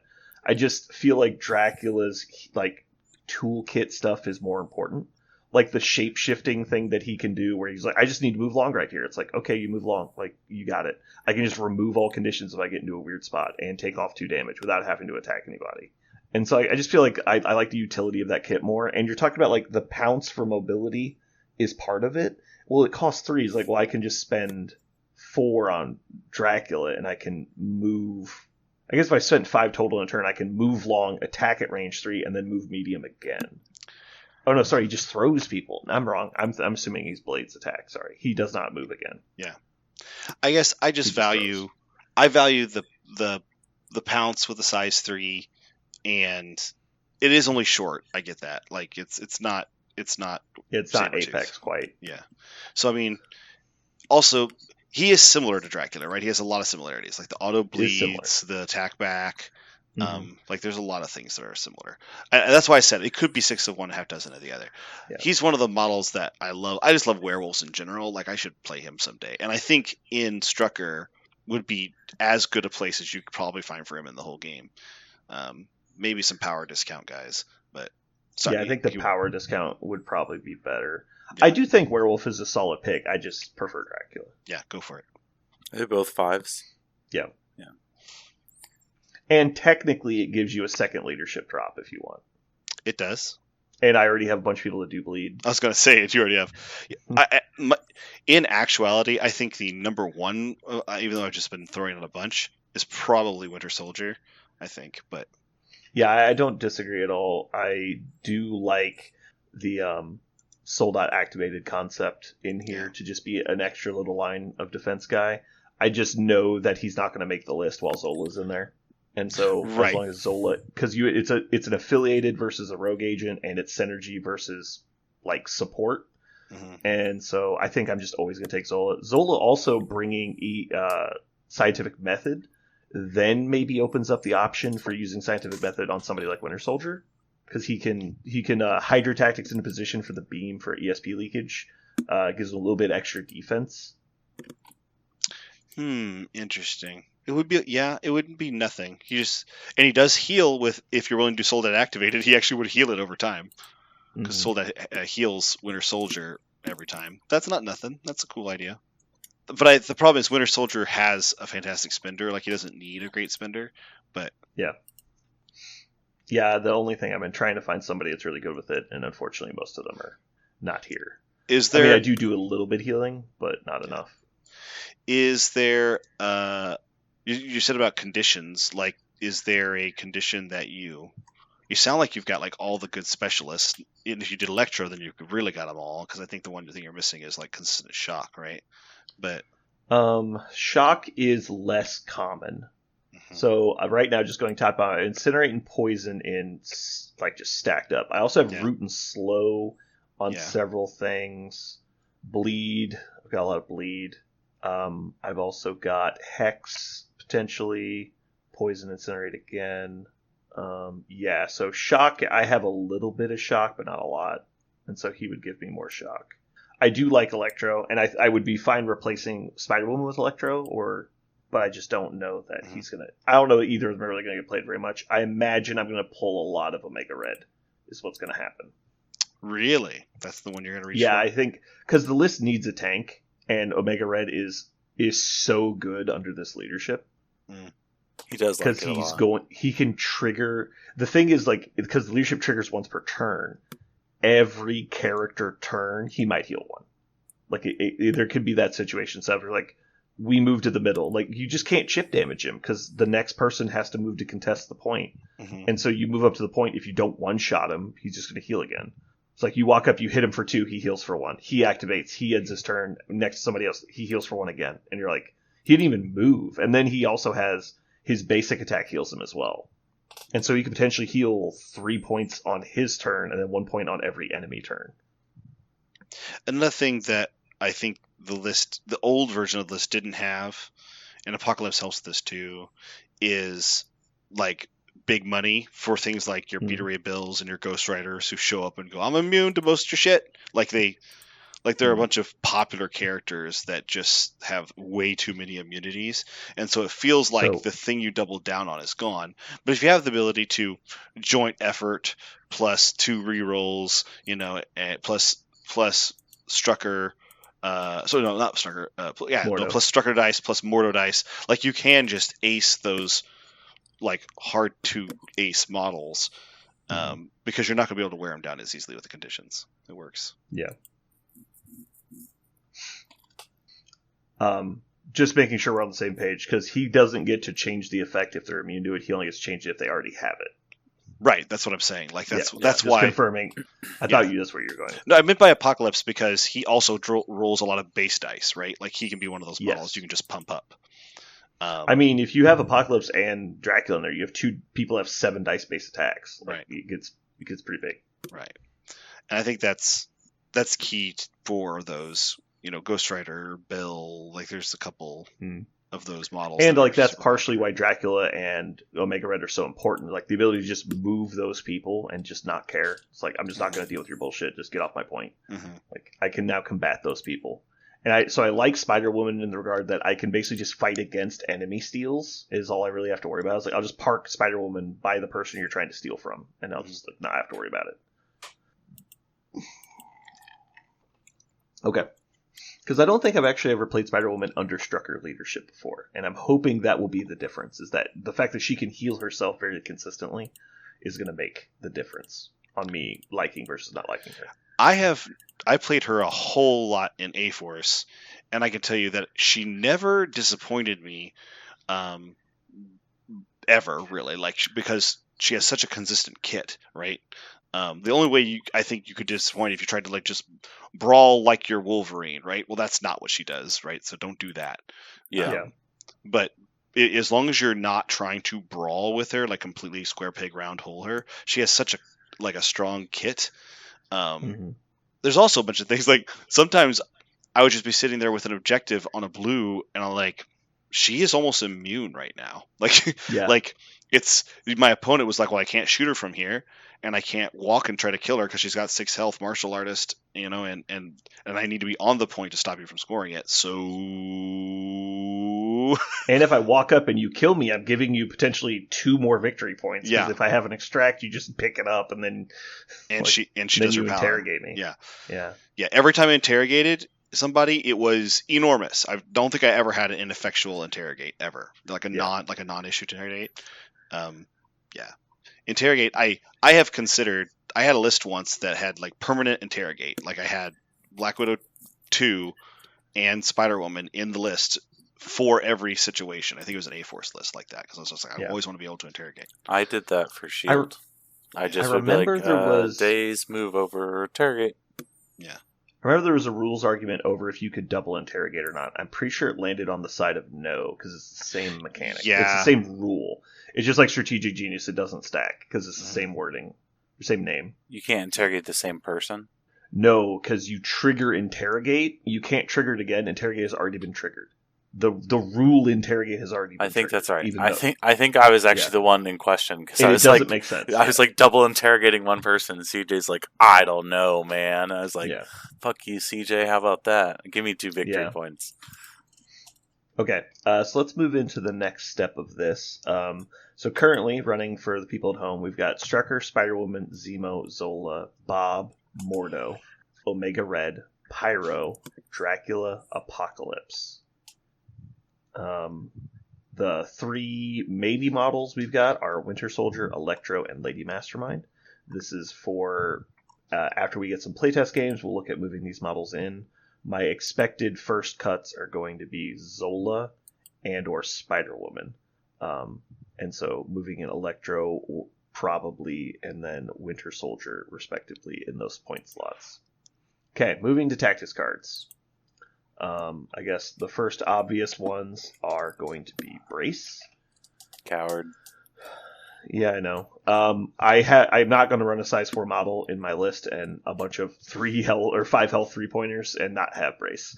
I just feel like Dracula's like toolkit stuff is more important. Like the shape shifting thing that he can do where he's like, I just need to move long right here. It's like, okay, you move long. Like you got it. I can just remove all conditions if I get into a weird spot and take off 2 damage without having to attack anybody. And so I just feel like I like the utility of that kit more. And you're talking about like the Pounce for mobility is part of it. Well, it costs 3. It's like, well, I can just spend 4 on Dracula and I can move. I guess if I spent 5 total in a turn, I can move long, attack at range 3, and then move medium again. Oh no, sorry, he just throws people. I'm wrong. I'm assuming he's Blade's attack. Sorry, he does not move again. Yeah, I guess I just value. I value the Pounce with the size 3, and it is only short. I get that. Like it's not Apex quite. Yeah. So I mean, also he is similar to Dracula, right? He has a lot of similarities, like the auto bleeds, the attack back. Like there's a lot of things that are similar. And that's why I said it could be 6 of one, 1/2 dozen of the other. Yeah. He's one of the models that I love. I just love werewolves in general. Like I should play him someday. And I think in Strucker would be as good a place as you could probably find for him in the whole game. Maybe some power discount guys, but I think the power discount would probably be better. Yeah. I do think werewolf is a solid pick. I just prefer Dracula. Yeah, go for it. They're both 5s. Yeah. Yeah. And technically, it gives you a second leadership drop if you want. It does. And I already have a bunch of people that do bleed. I was going to say it. You already have. In actuality, I think the number one, even though I've just been throwing out a bunch, is probably Winter Soldier. I think, but yeah, I don't disagree at all. I do like the Soldat activated concept in here to just be an extra little line of defense guy. I just know that he's not going to make the list while Zola's in there. And so as long as Zola, because it's an affiliated versus a rogue agent, and it's synergy versus like support, and so I think I'm just always going to take Zola. Zola also bringing scientific method, then maybe opens up the option for using scientific method on somebody like Winter Soldier, because he can Hydra tactics into position for the beam for ESP leakage, gives him a little bit extra defense. Interesting. It would be it wouldn't be nothing. He does heal with, if you're willing to do Soldat activated, he actually would heal it over time. Because Soldat heals Winter Soldier every time. That's not nothing. That's a cool idea. But the problem is Winter Soldier has a fantastic spender. Like, he doesn't need a great spender. But yeah, the only thing I've been trying to find somebody that's really good with it, and unfortunately most of them are not here. Is there? I do a little bit healing, but not enough. Is there? You said about conditions. Like, is there a condition that you sound like you've got like all the good specialists? And if you did Electro, then you really got them all. Because I think the one thing you're missing is like consistent shock, right? But shock is less common. So right now, just going top down, Incinerate and Poison in like just stacked up. I also have Root and Slow on several things. Bleed, I've got a lot of Bleed. I've also got Hex potentially, Poison, Incinerate again. So Shock, I have a little bit of Shock, but not a lot, and so he would give me more Shock. I do like Electro, and I would be fine replacing Spider-Woman with Electro, but I just don't know that he's gonna. I don't know that either of them are really gonna get played very much. I imagine I'm gonna pull a lot of Omega Red, is what's gonna happen. Really? That's the one you're gonna reach? Yeah, I think because the list needs a tank, and Omega Red is so good under this leadership. He does like it a lot. He can trigger. The thing is, like, because the leadership triggers once per turn, every character turn he might heal one. Like there could be that situation. So if like we move to the middle, like you just can't chip damage him because the next person has to move to contest the point, and so you move up to the point. If you don't one shot him, he's just going to heal again. It's like you walk up, you hit him for 2, he heals for 1. He activates, he ends his turn next to somebody else, he heals for 1 again, and you're like, he didn't even move. And then he also has his basic attack heals him as well. And so he could potentially heal 3 points on his turn and then 1 point on every enemy turn. Another thing that I think the old version of the list didn't have, and Apocalypse helps with this too, is like big money for things like your Beta Ray Bills and your Ghost Riders who show up and go, I'm immune to most of your shit. Like there are a bunch of popular characters that just have way too many immunities, and so it feels like the thing you double down on is gone. But if you have the ability to joint effort plus 2 rerolls, plus Strucker, plus Strucker dice plus Mordo dice, like you can just ace those like hard to ace models, because you're not going to be able to wear them down as easily with the conditions. It works. Yeah. Just making sure we're on the same page, because he doesn't get to change the effect if they're immune to it. He only gets to change it if they already have it. Right, that's what I'm saying. Like that's just why confirming. I thought that's where you were going. No, I meant by Apocalypse because he also rolls a lot of base dice, right? Like he can be one of those models you can just pump up. I mean, if you have Apocalypse and Dracula in there, you have 2 people have 7 dice base attacks. Like, right, it gets pretty big. Right, and I think that's key for those. Ghost Rider, Bill. Like, there's a couple of those models, and like that's partially why Dracula and Omega Red are so important. Like the ability to just move those people and just not care. It's like, I'm just not going to deal with your bullshit. Just get off my point. Like I can now combat those people. And I like Spider-Woman in the regard that I can basically just fight against enemy steals is all I really have to worry about. I was like, I'll just park Spider-Woman by the person you're trying to steal from, and I'll just not have to worry about it. Okay. Because I don't think I've actually ever played Spider-Woman under Strucker leadership before, and I'm hoping that will be the difference, is that the fact that she can heal herself very consistently is going to make the difference on me liking versus not liking her. I played her a whole lot in A-Force, and I can tell you that she never disappointed me ever, really, because she has such a consistent kit, right? The only way I think you could disappoint if you tried to just brawl like you're Wolverine, right? Well, that's not what she does, right? So don't do that. Yeah. But as long as you're not trying to brawl with her, like completely square peg round hole her, she has such a strong kit. There's also a bunch of things, like sometimes I would just be sitting there with an objective on a blue, and I'm like, she is almost immune right now. Like it's my opponent was like, well, I can't shoot her from here, and I can't walk and try to kill her because she's got 6 health, martial artist, and I need to be on the point to stop you from scoring it. So, and if I walk up and you kill me, I'm giving you potentially 2 more victory points. Yeah. If I have an extract, you just pick it up and then she then does you her power. interrogate me. Yeah. Every time I interrogated somebody, it was enormous. I don't think I ever had an ineffectual interrogate ever, like a non-issue to interrogate. Interrogate. I have considered. I had a list once that had like permanent interrogate. Like I had Black Widow 2 and Spider-Woman in the list for every situation. I think it was an A-Force list like that because I was just like, I always want to be able to interrogate. I did that for Shield. I just would be like, there was days move over interrogate. Yeah. I remember there was a rules argument over if you could double interrogate or not. I'm pretty sure it landed on the side of no, because it's the same mechanic. Yeah. It's the same rule. It's just like Strategic Genius, it doesn't stack, because it's the same wording, same name. You can't interrogate the same person? No, because you trigger interrogate, you can't trigger it again. Interrogate has already been triggered. The rule interrogate has already been I think triggered, that's right. I think I was actually the one in question, because I was it doesn't make sense. I was like double interrogating one person, and CJ's like, I don't know, man. I was like, fuck you, CJ, how about that? Give me 2 victory points. Okay, so let's move into the next step of this. So currently, running for the people at home, we've got Strucker, Spider-Woman, Zemo, Zola, Bob, Mordo, Omega Red, Pyro, Dracula, Apocalypse. The 3 maybe models we've got are Winter Soldier, Electro, and Lady Mastermind. This is for after we get some playtest games, we'll look at moving these models in. My expected first cuts are going to be Zola and or Spider-Woman. And so moving in Electro probably, and then Winter Soldier respectively in those point slots. Okay, moving to tactics cards. I guess the first obvious ones are going to be Brace. Coward. Yeah, I know. I'm not going to run a size 4 model in my list and a bunch of 5 health 3-pointers and not have Brace.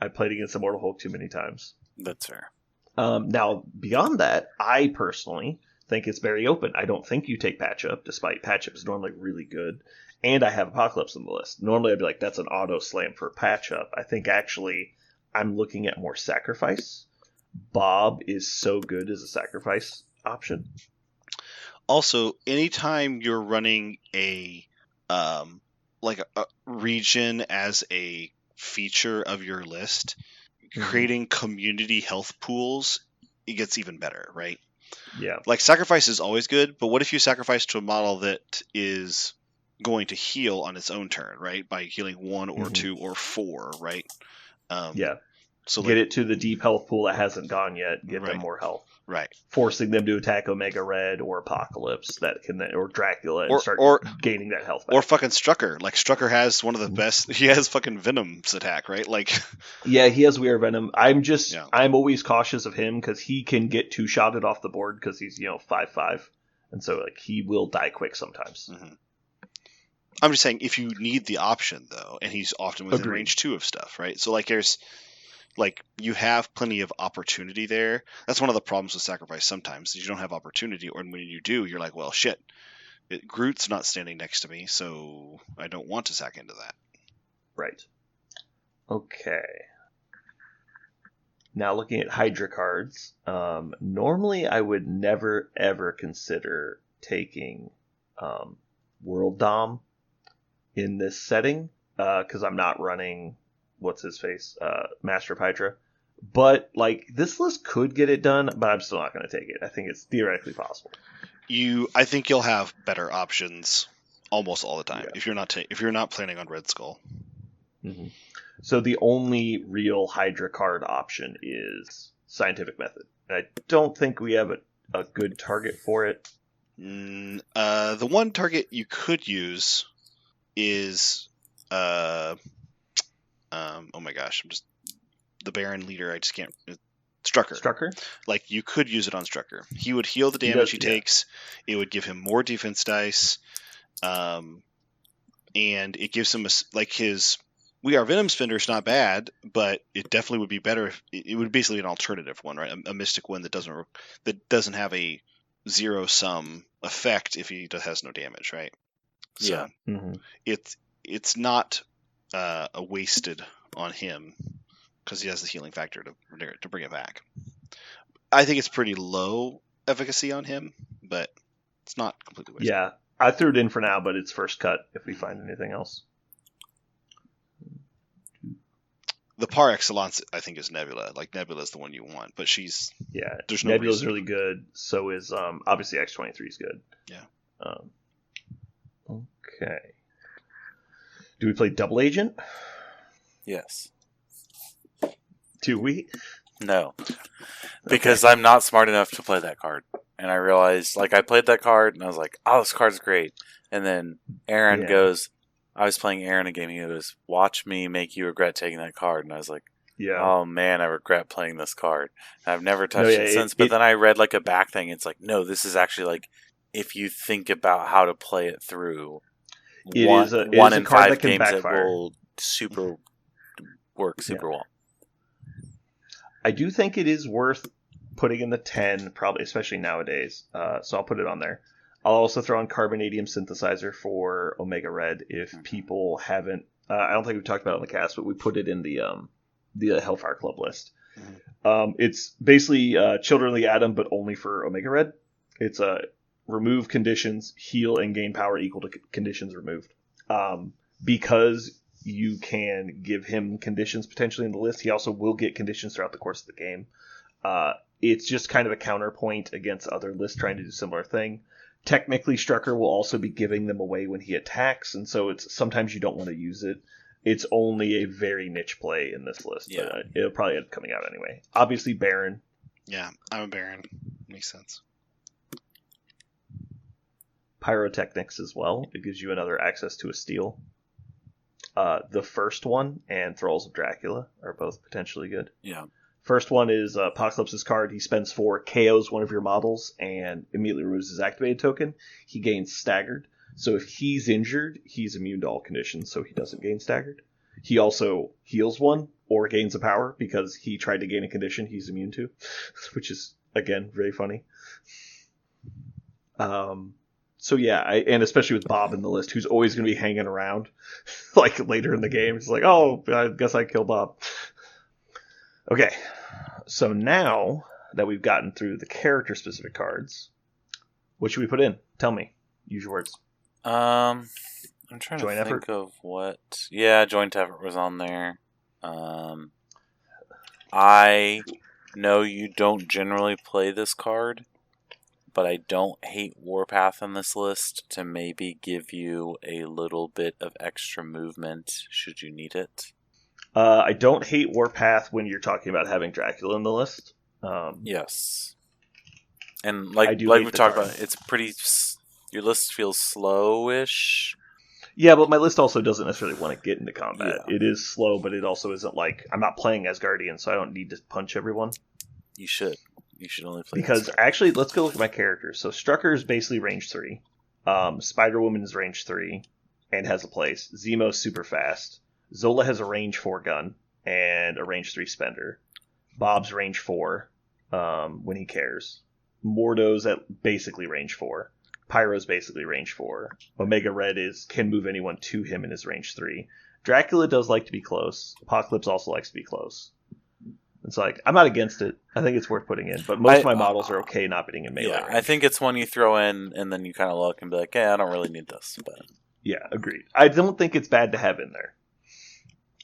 I played against Immortal Hulk too many times. That's fair. Now, beyond that, I personally think it's very open. I don't think you take Patch Up, despite Patch Up is normally really good. And I have Apocalypse on the list. Normally I'd be like, that's an auto slam for Patch Up. I think actually I'm looking at more Sacrifice. Bob is so good as a Sacrifice option. Also, anytime you're running a region as a feature of your list, creating community health pools, it gets even better, right? Yeah. Like, Sacrifice is always good, but what if you sacrifice to a model that is going to heal on its own turn, right? By healing 1 or 2 or 4, right? So get it to the deep health pool that hasn't gone yet. Give them more health. Right. Forcing them to attack Omega Red or Apocalypse that can or Dracula and start gaining that health back. Or fucking Strucker. Like, Strucker has one of the best. He has fucking Venom's attack, right? Like, yeah, he has weird Venom. I'm always cautious of him because he can get 2-shotted off the board because he's 5/5, and so like he will die quick sometimes. Mm-hmm. I'm just saying, if you need the option though, and he's often within range 2 of stuff, right? So you have plenty of opportunity there. That's one of the problems with Sacrifice sometimes, is you don't have opportunity, or when you do, you're like, well, shit, Groot's not standing next to me, so I don't want to sack into that. Right. Okay. Now looking at Hydra cards, normally I would never ever consider taking World Dom in this setting, because I'm not running what's his face, Master of Hydra. But like this list could get it done, but I'm still not going to take it. I think it's theoretically possible. I think you'll have better options almost all the time Yeah. if you're not planning on Red Skull. Mm-hmm. So the only real Hydra card option is Scientific Method. And I don't think we have a good target for it. The one target you could use is oh my gosh, I'm just the Baron leader. I just can't. Strucker. Like you could use it on Strucker. He would heal the damage he takes. It would give him more defense dice, and it gives him his. We Are Venom Spender is not bad, but it definitely would be better if it would basically be an alternative one, right? A mystic one that doesn't have a zero sum effect if he has no damage, right? So it's not a wasted on him because he has the healing factor to bring it back. I think it's pretty low efficacy on him, but it's not completely wasted. Yeah, I threw it in for now, but it's first cut if we find anything else. The par excellence, I think, is Nebula. Like Nebula is the one you want, but there's no Nebula's really good. So is obviously X-23 is good. Yeah. Okay. Do we play Double Agent? Yes. Do we? No, because I'm not smart enough to play that card, and I realized I played that card and I was like, "Oh, this card's great," and then Aaron goes. I was playing Aaron a game. He goes, "Watch me make you regret taking that card." And I was like, "Oh man, I regret playing this card. I've never touched it since." But then I read a back thing. It's like, no, this is actually if you think about how to play it through, one in 5 games backfire. It will work super well. I do think it is worth putting in the 10, probably, especially nowadays. So I'll put it on there. I'll also throw on Carbonadium Synthesizer for Omega Red if people haven't. I don't think we've talked about it on the cast, but we put it in the Hellfire Club list. It's basically Children of the Atom, but only for Omega Red. It's remove conditions, heal, and gain power equal to conditions removed. Because you can give him conditions potentially in the list, he also will get conditions throughout the course of the game. It's just kind of a counterpoint against other lists trying to do a similar thing. Technically, Strucker will also be giving them away when he attacks, and so it's sometimes you don't want to use it. It's only a very niche play in this list, but it'll probably end up coming out anyway. Obviously, Baron. Yeah, I'm a Baron. Makes sense. Pyrotechnics as well. It gives you another access to a steal. The first one and Thralls of Dracula are both potentially good. Yeah. First one is Apocalypse's card. He spends 4, KOs one of your models, and immediately removes his activated token. He gains staggered. So if he's injured, he's immune to all conditions, so he doesn't gain staggered. He also heals one or gains a power because he tried to gain a condition he's immune to, which is, again, very funny. So yeah, and especially with Bob in the list, who's always going to be hanging around, later in the game. It's like, oh, I guess I killed Bob. Okay, so now that we've gotten through the character-specific cards, what should we put in? Tell me. Use your words. I'm trying to think of what... Yeah, Joint Effort was on there. I know you don't generally play this card, but I don't hate Warpath on this list to maybe give you a little bit of extra movement should you need it. I don't hate Warpath when you're talking about having Dracula in the list. Yes. And like we talked about, it's pretty... Your list feels slowish. Yeah, but my list also doesn't necessarily want to get into combat. Yeah. It is slow, but it also isn't I'm not playing Asgardian, so I don't need to punch everyone. You should. You should only play because actually, let's go look at my characters. So Strucker is basically range 3. Spider-Woman is range 3 and has a place. Zemo's super fast. Zola has a range 4 gun and a range 3 spender. Bob's range 4 when he cares. Mordo's at basically range 4. Pyro's basically range 4. Omega Red can move anyone to him in his range 3. Dracula does like to be close. Apocalypse also likes to be close. It's I'm not against it. I think it's worth putting in, but most of my models are okay not being in melee range. I think it's one you throw in, and then you kind of look and be like, I don't really need this. But yeah, agreed. I don't think it's bad to have in there.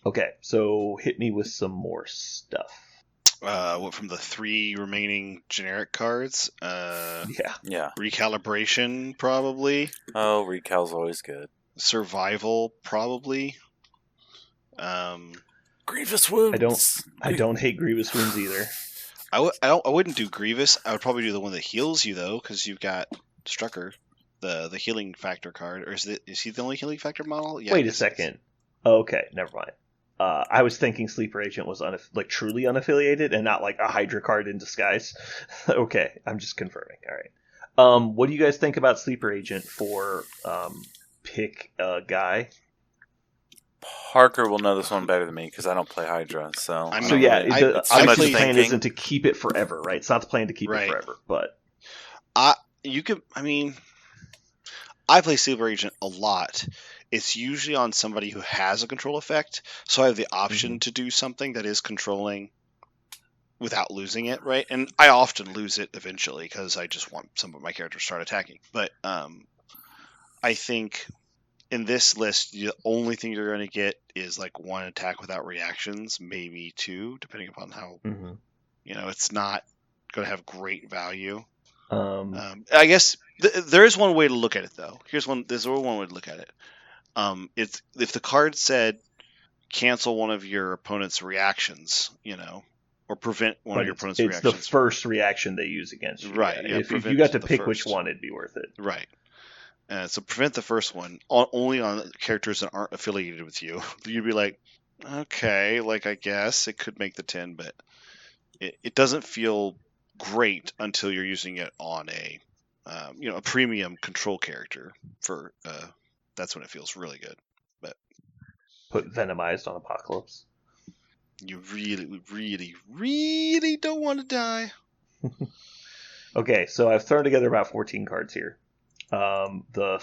Okay, so hit me with some more stuff. What from the 3 remaining generic cards? Yeah. Recalibration, probably. Oh, recal's always good. Survival, probably. Grievous wounds. I don't hate Grievous wounds either. I wouldn't do Grievous. I would probably do the one that heals you though, because you've got Strucker, the healing factor card. Or is he the only healing factor model? Yeah. Wait a second. Okay, never mind. I was thinking Sleeper Agent was truly unaffiliated and not like a Hydra card in disguise. Okay, I'm just confirming. All right. What do you guys think about Sleeper Agent for pick a guy? Parker will know this one better than me because I don't play Hydra. So obviously the plan isn't to keep it forever, right? It's not the plan to keep it forever, but I play Sleeper Agent a lot. It's usually on somebody who has a control effect, so I have the option to do something that is controlling without losing it, right? And I often lose it eventually because I just want some of my characters to start attacking. But I think in this list, the only thing you're going to get is like 1 attack without reactions, maybe 2, depending upon how it's not going to have great value. I guess there is one way to look at it, though. There's one way to look at it. It's if the card said cancel one of your opponent's reactions, or prevent one of your opponent's reactions. It's the first reaction they use against you. Right. Yeah, if you got to pick which one, it'd be worth it. Right. So prevent the first one only on characters that aren't affiliated with you. You'd be like, okay, I guess it could make the 10, but it doesn't feel great until you're using it on a premium control character. For that's when it feels really good. But put Venomized on Apocalypse. You really, really, really don't want to die. Okay, so I've thrown together about 14 cards here. The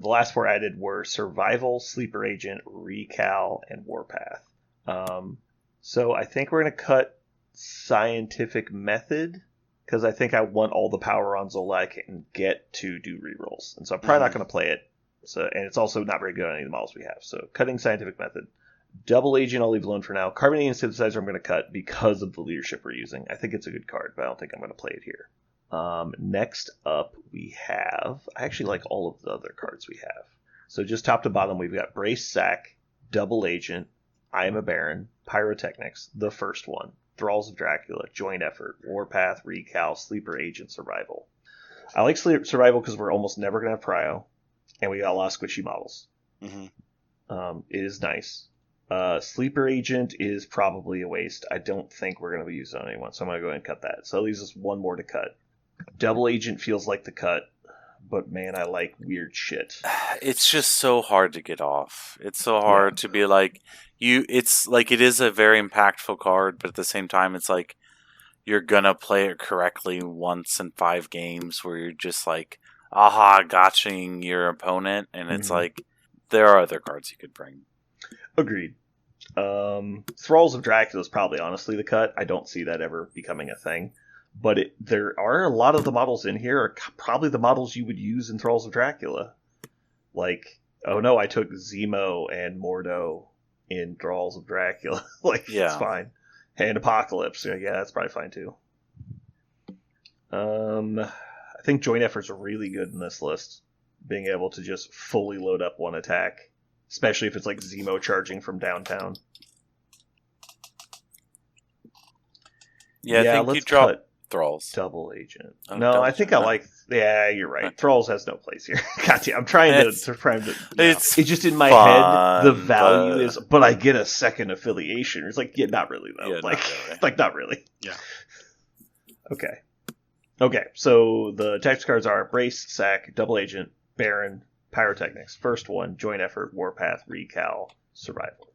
last 4 added were Survival, Sleeper Agent, Recal, and Warpath. So I think we're going to cut Scientific Method, because I think I want all the power on Zola I can get to do rerolls. And so I'm probably not going to play it. And it's also not very good on any of the models we have. So cutting Scientific Method. Double Agent I'll leave alone for now. Carbonate and Synthesizer I'm going to cut because of the leadership we're using. I think it's a good card, but I don't think I'm going to play it here. Next up we have... I actually like all of the other cards we have. So just top to bottom we've got Brace Sack, Double Agent, I Am a Baron, Pyrotechnics, the first one, Thralls of Dracula, Joint Effort, Warpath, Recal, Sleeper Agent, Survival. I like Survival because we're almost never going to have Prio, and we got a lot of squishy models. It is nice. Sleeper Agent is probably a waste. I don't think we're going to be using on anyone, so I'm going to go ahead and cut that. So it leaves us 1 more to cut. Double Agent feels like the cut, but man, I like weird shit. It's just so hard to get off. It's so hard to be like, it's like it is a very impactful card, but at the same time, it's like you're going to play it correctly once in 5 games where you're just like, gotching your opponent, and it's like, there are other cards you could bring. Agreed. Thralls of Dracula is probably honestly the cut. I don't see that ever becoming a thing. But there are a lot of the models in here are probably the models you would use in Thralls of Dracula. Like, oh no, I took Zemo and Mordo in Thralls of Dracula. It's fine. And Apocalypse. Yeah, that's probably fine too. I think Joint Effort's really good in this list. Being able to just fully load up 1 attack. Especially if it's like Zemo charging from downtown. Yeah, I think you drop Thralls. Double Agent. No, I think I like... Yeah, you're right. Thralls has no place here. Gotcha. I'm trying to... It's just in my head, the value is... But I get a second affiliation. It's like, not really, though. Yeah, not really. Yeah. Okay, so the text cards are Brace, Sack, Double Agent, Baron, Pyrotechnics. First one, Joint Effort, Warpath, Recal, Survival.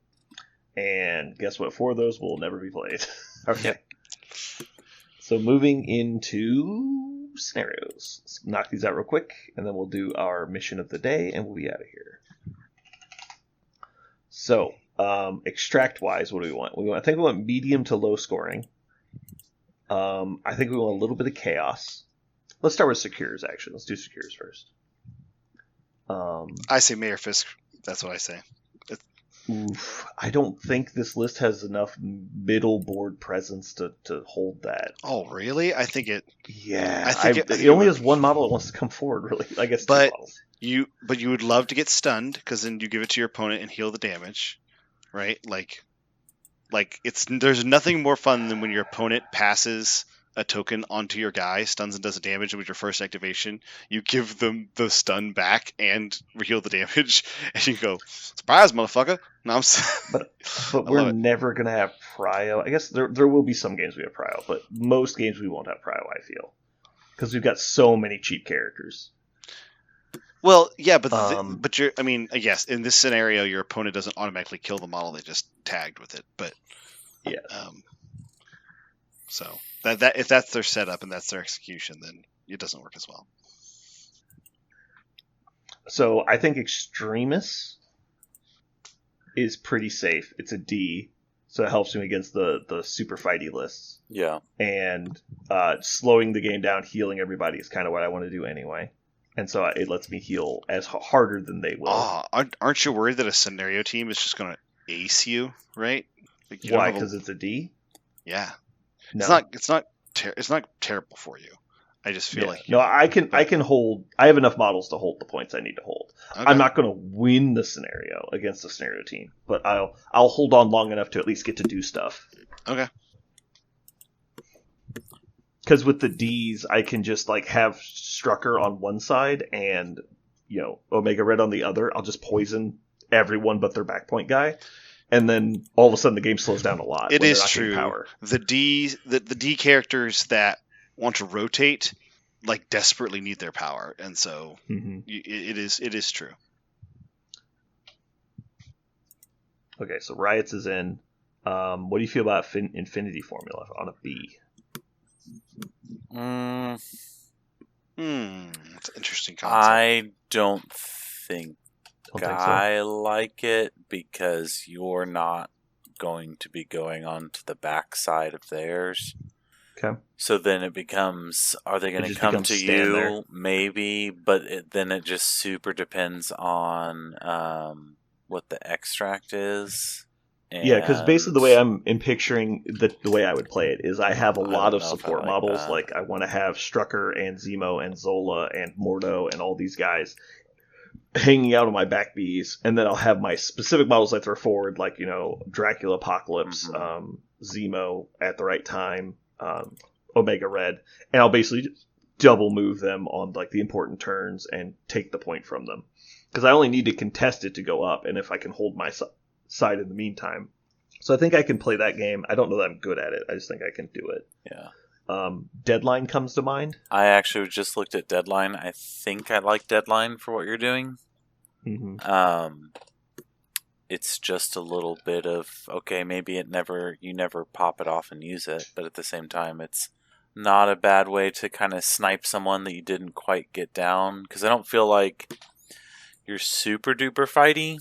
And guess what? 4 of those will never be played. Okay. So moving into scenarios. Let's knock these out real quick, and then we'll do our mission of the day, and we'll be out of here. So, extract-wise, what do we want? I think we want medium to low scoring. I think we want a little bit of chaos. Let's start with secures, actually. Let's do secures first. I say Mayor Fisk. That's what I say. I don't think this list has enough middle board presence to hold that. Oh, really? I think it. Yeah, I think it only has one model that wants to come forward. Really, I guess two models. You would love to get stunned because then you give it to your opponent and heal the damage, right? Like there's nothing more fun than when your opponent passes a token onto your guy, stuns and does a damage, and with your first activation, you give them the stun back and heal the damage, and you go, surprise, motherfucker! No, but we're never gonna have prio. I guess there will be some games we have prio, but most games we won't have prio. I feel because we've got so many cheap characters. Well, yeah, but you're. I mean, yes, in this scenario, your opponent doesn't automatically kill the model; they just tagged with it. But yeah. So that if that's their setup and that's their execution, then it doesn't work as well. So I think Extremis is pretty safe. It's a D, so it helps me against the super fighty lists. Yeah. And slowing the game down, healing everybody is kind of what I want to do anyway. And so it lets me heal as harder than they will. Aren't you worried that a scenario team is just going to ace you, right? Like why? Because it's a D? Yeah. No. It's not terrible for you. I just feel like I can hold. I have enough models to hold the points I need to hold. Okay. I'm not going to win the scenario against a scenario team, but I'll hold on long enough to at least get to do stuff. Okay. Because with the Ds, I can just like have Strucker on one side and Omega Red on the other. I'll just poison everyone but their backpoint guy. And then all of a sudden the game slows down a lot. It is true. Power. The D characters that want to rotate like desperately need their power, and so it is true. Okay, so Riots is in. What do you feel about Infinity Formula on a B? That's an interesting concept. I don't think I like it because you're not going to be going on to the backside of theirs. Okay. So then it becomes, are they going to come to you? There. Maybe, but then it just super depends on what the extract is. And yeah, because basically the way I'm picturing the way I would play it is I have a lot of support models. Like I want to have Strucker and Zemo and Zola and Mordo and all these guys hanging out on my back Bs, and then I'll have my specific models I throw forward, like Dracula, Apocalypse, Zemo at the right time, Omega Red, and I'll basically double move them on like the important turns and take the point from them because I only need to contest it to go up, and if I can hold my side in the meantime. So I think I can play that game. I don't know that I'm good at it. I just think I can do it. Yeah. Deadline comes to mind. I actually just looked at Deadline. I think I like Deadline for what you're doing. Mm-hmm. It's just a little bit of, okay, maybe you never pop it off and use it, but at the same time, it's not a bad way to kind of snipe someone that you didn't quite get down. Because I don't feel like you're super duper fighty.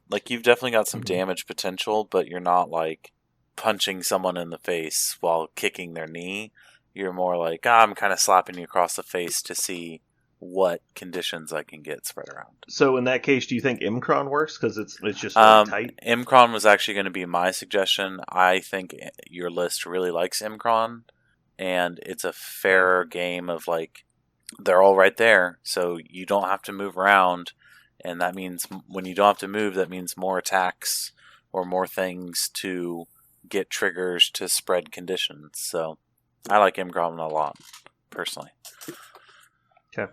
Like, you've definitely got some damage potential, but you're not like punching someone in the face while kicking their knee. You're more like, I'm kind of slapping you across the face to see what conditions I can get spread around. So in that case, do you think Imkron works? Because it's just really tight? Imkron was actually going to be my suggestion. I think your list really likes Imkron, and it's a fairer game of like, they're all right there, so you don't have to move around, and that means when you don't have to move, that means more attacks or more things to get triggers to spread conditions. So I like Imkron a lot, personally. Okay.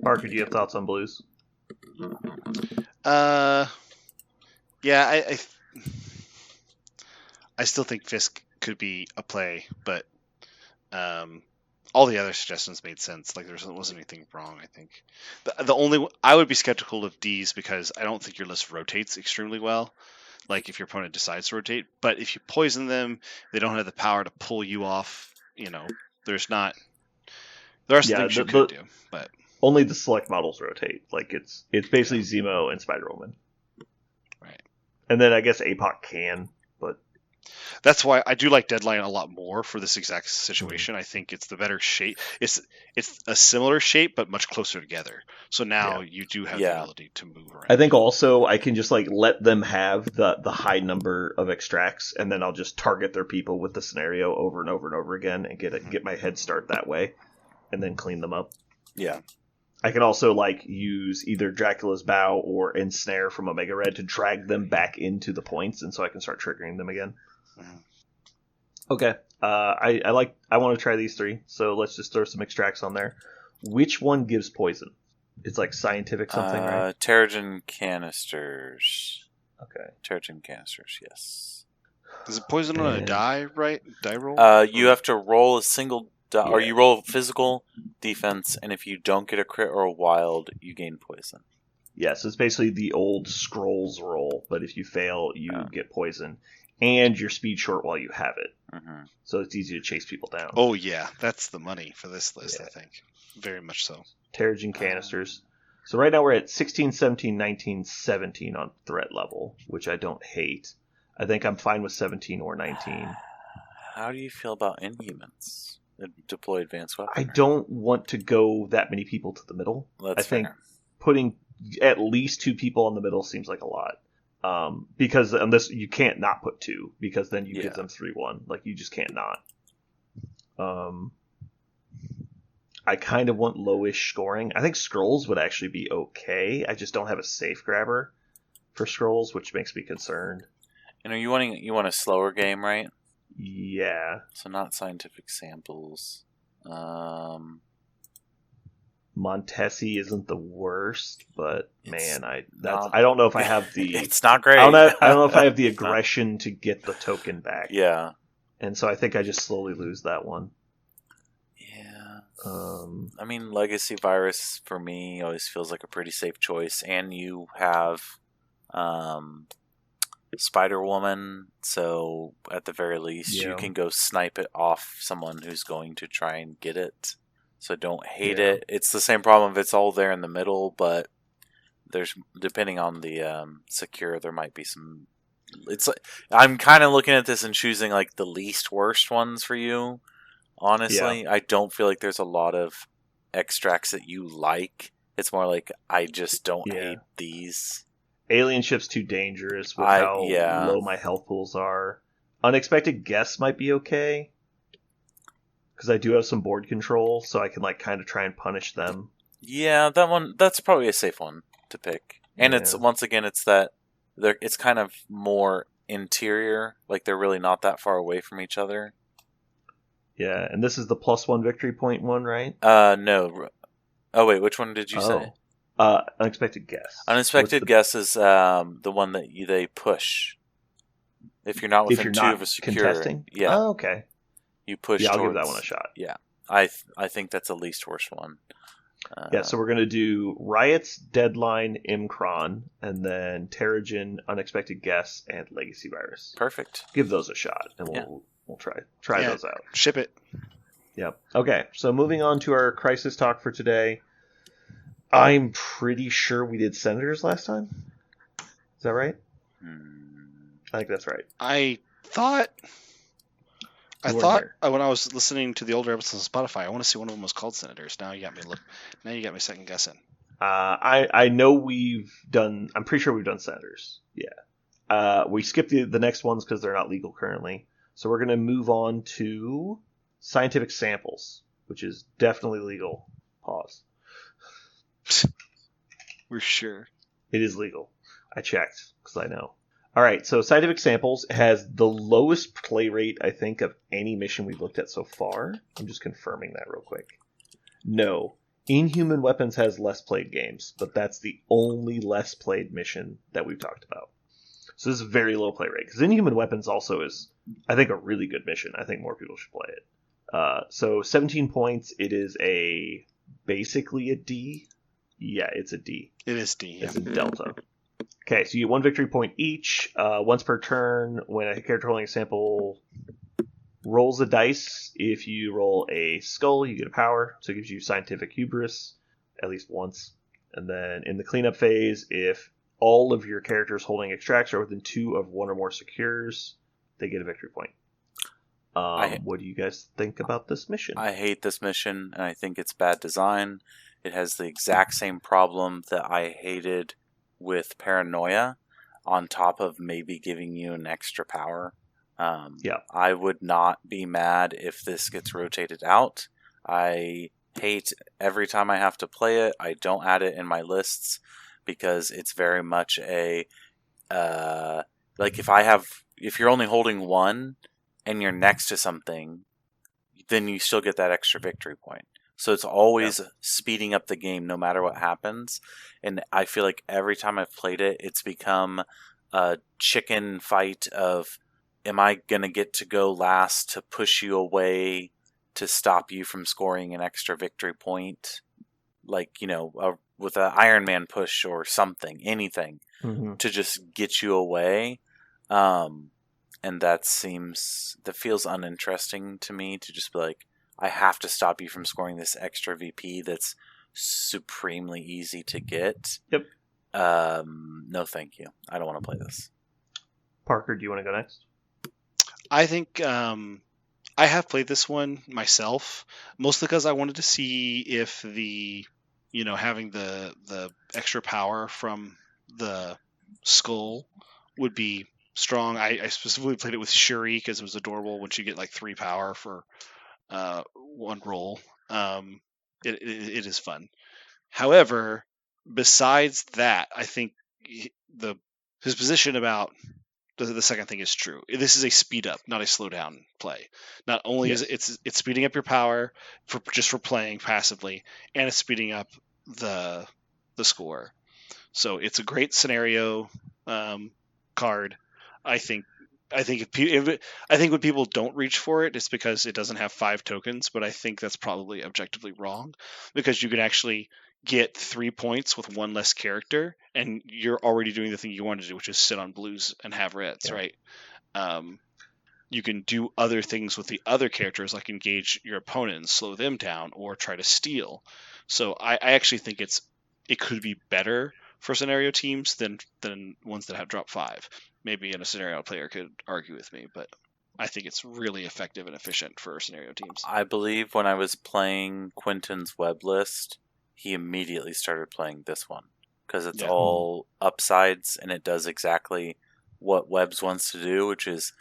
Parker, do you have thoughts on blues? Yeah, I still think Fisk could be a play, but all the other suggestions made sense. Like there wasn't anything wrong. I think the only I would be skeptical of D's because I don't think your list rotates extremely well. Like if your opponent decides to rotate, but if you poison them, they don't have the power to pull you off. There are some things you could do, but only the select models rotate. Like it's basically Zemo and Spider-Woman. Right. And then I guess APOC can, but That's why I do like Deadline a lot more for this exact situation. I think it's the better shape. It's a similar shape, but much closer together. So now you do have the ability to move around. I think also I can just like let them have the high number of extracts, and then I'll just target their people with the scenario over and over and over again, and get my head start that way, and then clean them up. Yeah. I can also like use either Dracula's Bow or Ensnare from Omega Red to drag them back into the points, and so I can start triggering them again. Okay. I want to try these 3, so let's just throw some extracts on there. Which one gives poison? It's like scientific something, right? Terrigen canisters. Okay. Terrigen canisters, yes. Is it poison on a die, right? Die roll? You have to roll a single die, or you roll physical, defense, and if you don't get a crit or a wild, you gain poison. Yeah, so it's basically the old Scrolls roll, but if you fail, you get poison. And your speed short while you have it. Mm-hmm. So it's easy to chase people down. Oh, yeah. That's the money for this list, I think. Very much so. Terrigen canisters. So right now we're at 16, 17, 19, 17 on threat level, which I don't hate. I think I'm fine with 17 or 19. How do you feel about Inhumans? Deploy advanced weapon? I don't want to go that many people to the middle. That's I think fair. Putting at least 2 people in the middle seems like a lot. Because unless you can't not put 2, because then you give them 3-1. Like, you just can't not. I kind of want lowish scoring. I think Scrolls would actually be okay. I just don't have a safe grabber for Scrolls, which makes me concerned. You want a slower game, right? Yeah. So not scientific samples. Montesi isn't the worst, but man, I not, don't know if I have the. It's not great. I don't know if I have the aggression to get the token back. Yeah, and so I think I just slowly lose that one. Yeah. I mean, Legacy Virus for me always feels like a pretty safe choice, and you have Spider Woman, so at the very least you can go snipe it off someone who's going to try and get it. So don't hate it. It's the same problem if it's all there in the middle, but there's, depending on the secure, there might be some. It's like, I'm kind of looking at this and choosing like the least worst ones for you. Honestly, I don't feel like there's a lot of extracts that you like. It's more like I just don't hate these. Alien Ship's too dangerous with how low my health pools are. Unexpected Guests might be okay. Because I do have some board control, so I can like kind of try and punish them. Yeah, that's probably a safe one to pick. And it's, once again, it's that it's kind of more interior, like they're really not that far away from each other. Yeah, and this is the +1 victory point one, right? No. Oh wait, which one did you say? Unexpected Guess. Unexpected Guess is the one that they push. If you're not within 2 of a secure. Contesting? Yeah. Oh, okay. You push. Yeah, I'll give that one a shot. Yeah, I think that's the least worst one. So we're gonna do Riots, Deadline, Imkron, and then Terrigen, Unexpected Guess, and Legacy Virus. Perfect. Give those a shot, and we'll try those out. Ship it. Yep. Okay, so moving on to our crisis talk for today. I'm pretty sure we did Senators last time. Is that right? I think that's right. I thought when I was listening to the older episodes on Spotify, I want to see one of them was called Senators. Now you got me second guessing. I know I'm pretty sure we've done Senators. Yeah. We skipped the next ones because they're not legal currently. So we're going to move on to Scientific Samples, which is definitely legal. Pause. We're sure. It is legal. I checked because I know. All right, so Scientific Samples has the lowest play rate, I think, of any mission we've looked at so far. I'm just confirming that real quick. No, Inhuman Weapons has less played games, but that's the only less played mission that we've talked about. So this is a very low play rate, because Inhuman Weapons also is, I think, a really good mission. I think more people should play it. So 17 points, it is basically a D. Yeah, it's a D. It is D, yeah. It's a delta. Okay, so you get 1 victory point each. Once per turn, when a character holding a sample rolls a dice, if you roll a skull, you get a power. So it gives you scientific hubris at least once. And then in the cleanup phase, if all of your characters holding extracts are within 2 of 1 or more secures, they get a victory point. What do you guys think about this mission? I hate this mission, and I think it's bad design. It has the exact same problem that I hated with Paranoia, on top of maybe giving you an extra power. I would not be mad if this gets rotated out. I hate every time I have to play it. I don't add it in my lists because it's very much a like if you're only holding one and you're next to something, then you still get that extra victory point. So it's always speeding up the game no matter what happens. And I feel like every time I've played it, it's become a chicken fight of, am I going to get to go last to push you away to stop you from scoring an extra victory point? Like, with an Iron Man push or something, anything to just get you away. And that feels uninteresting to me, to just be like, I have to stop you from scoring this extra VP that's supremely easy to get. Yep. No, thank you. I don't want to play this. Parker, do you want to go next? I think I have played this one myself, mostly because I wanted to see if having the extra power from the skull would be strong. I specifically played it with Shuri because it was adorable when she get like 3 power for one roll. It is fun. However, besides that, I think his position about the second thing is true. This is a speed up, not a slow down play. Not only is it's speeding up your power for playing passively, and it's speeding up the score. So it's a great scenario card. I think when people don't reach for it, it's because it doesn't have 5 tokens, but I think that's probably objectively wrong, because you can actually get 3 points with 1 less character, and you're already doing the thing you want to do, which is sit on blues and have reds, right? You can do other things with the other characters, like engage your opponent and slow them down, or try to steal. So I actually think it could be better for scenario teams than ones that have drop 5. Maybe in a scenario player could argue with me, but I think it's really effective and efficient for scenario teams. I believe when I was playing Quentin's web list, he immediately started playing this one, because it's all upsides, and it does exactly what Webbs wants to do, which is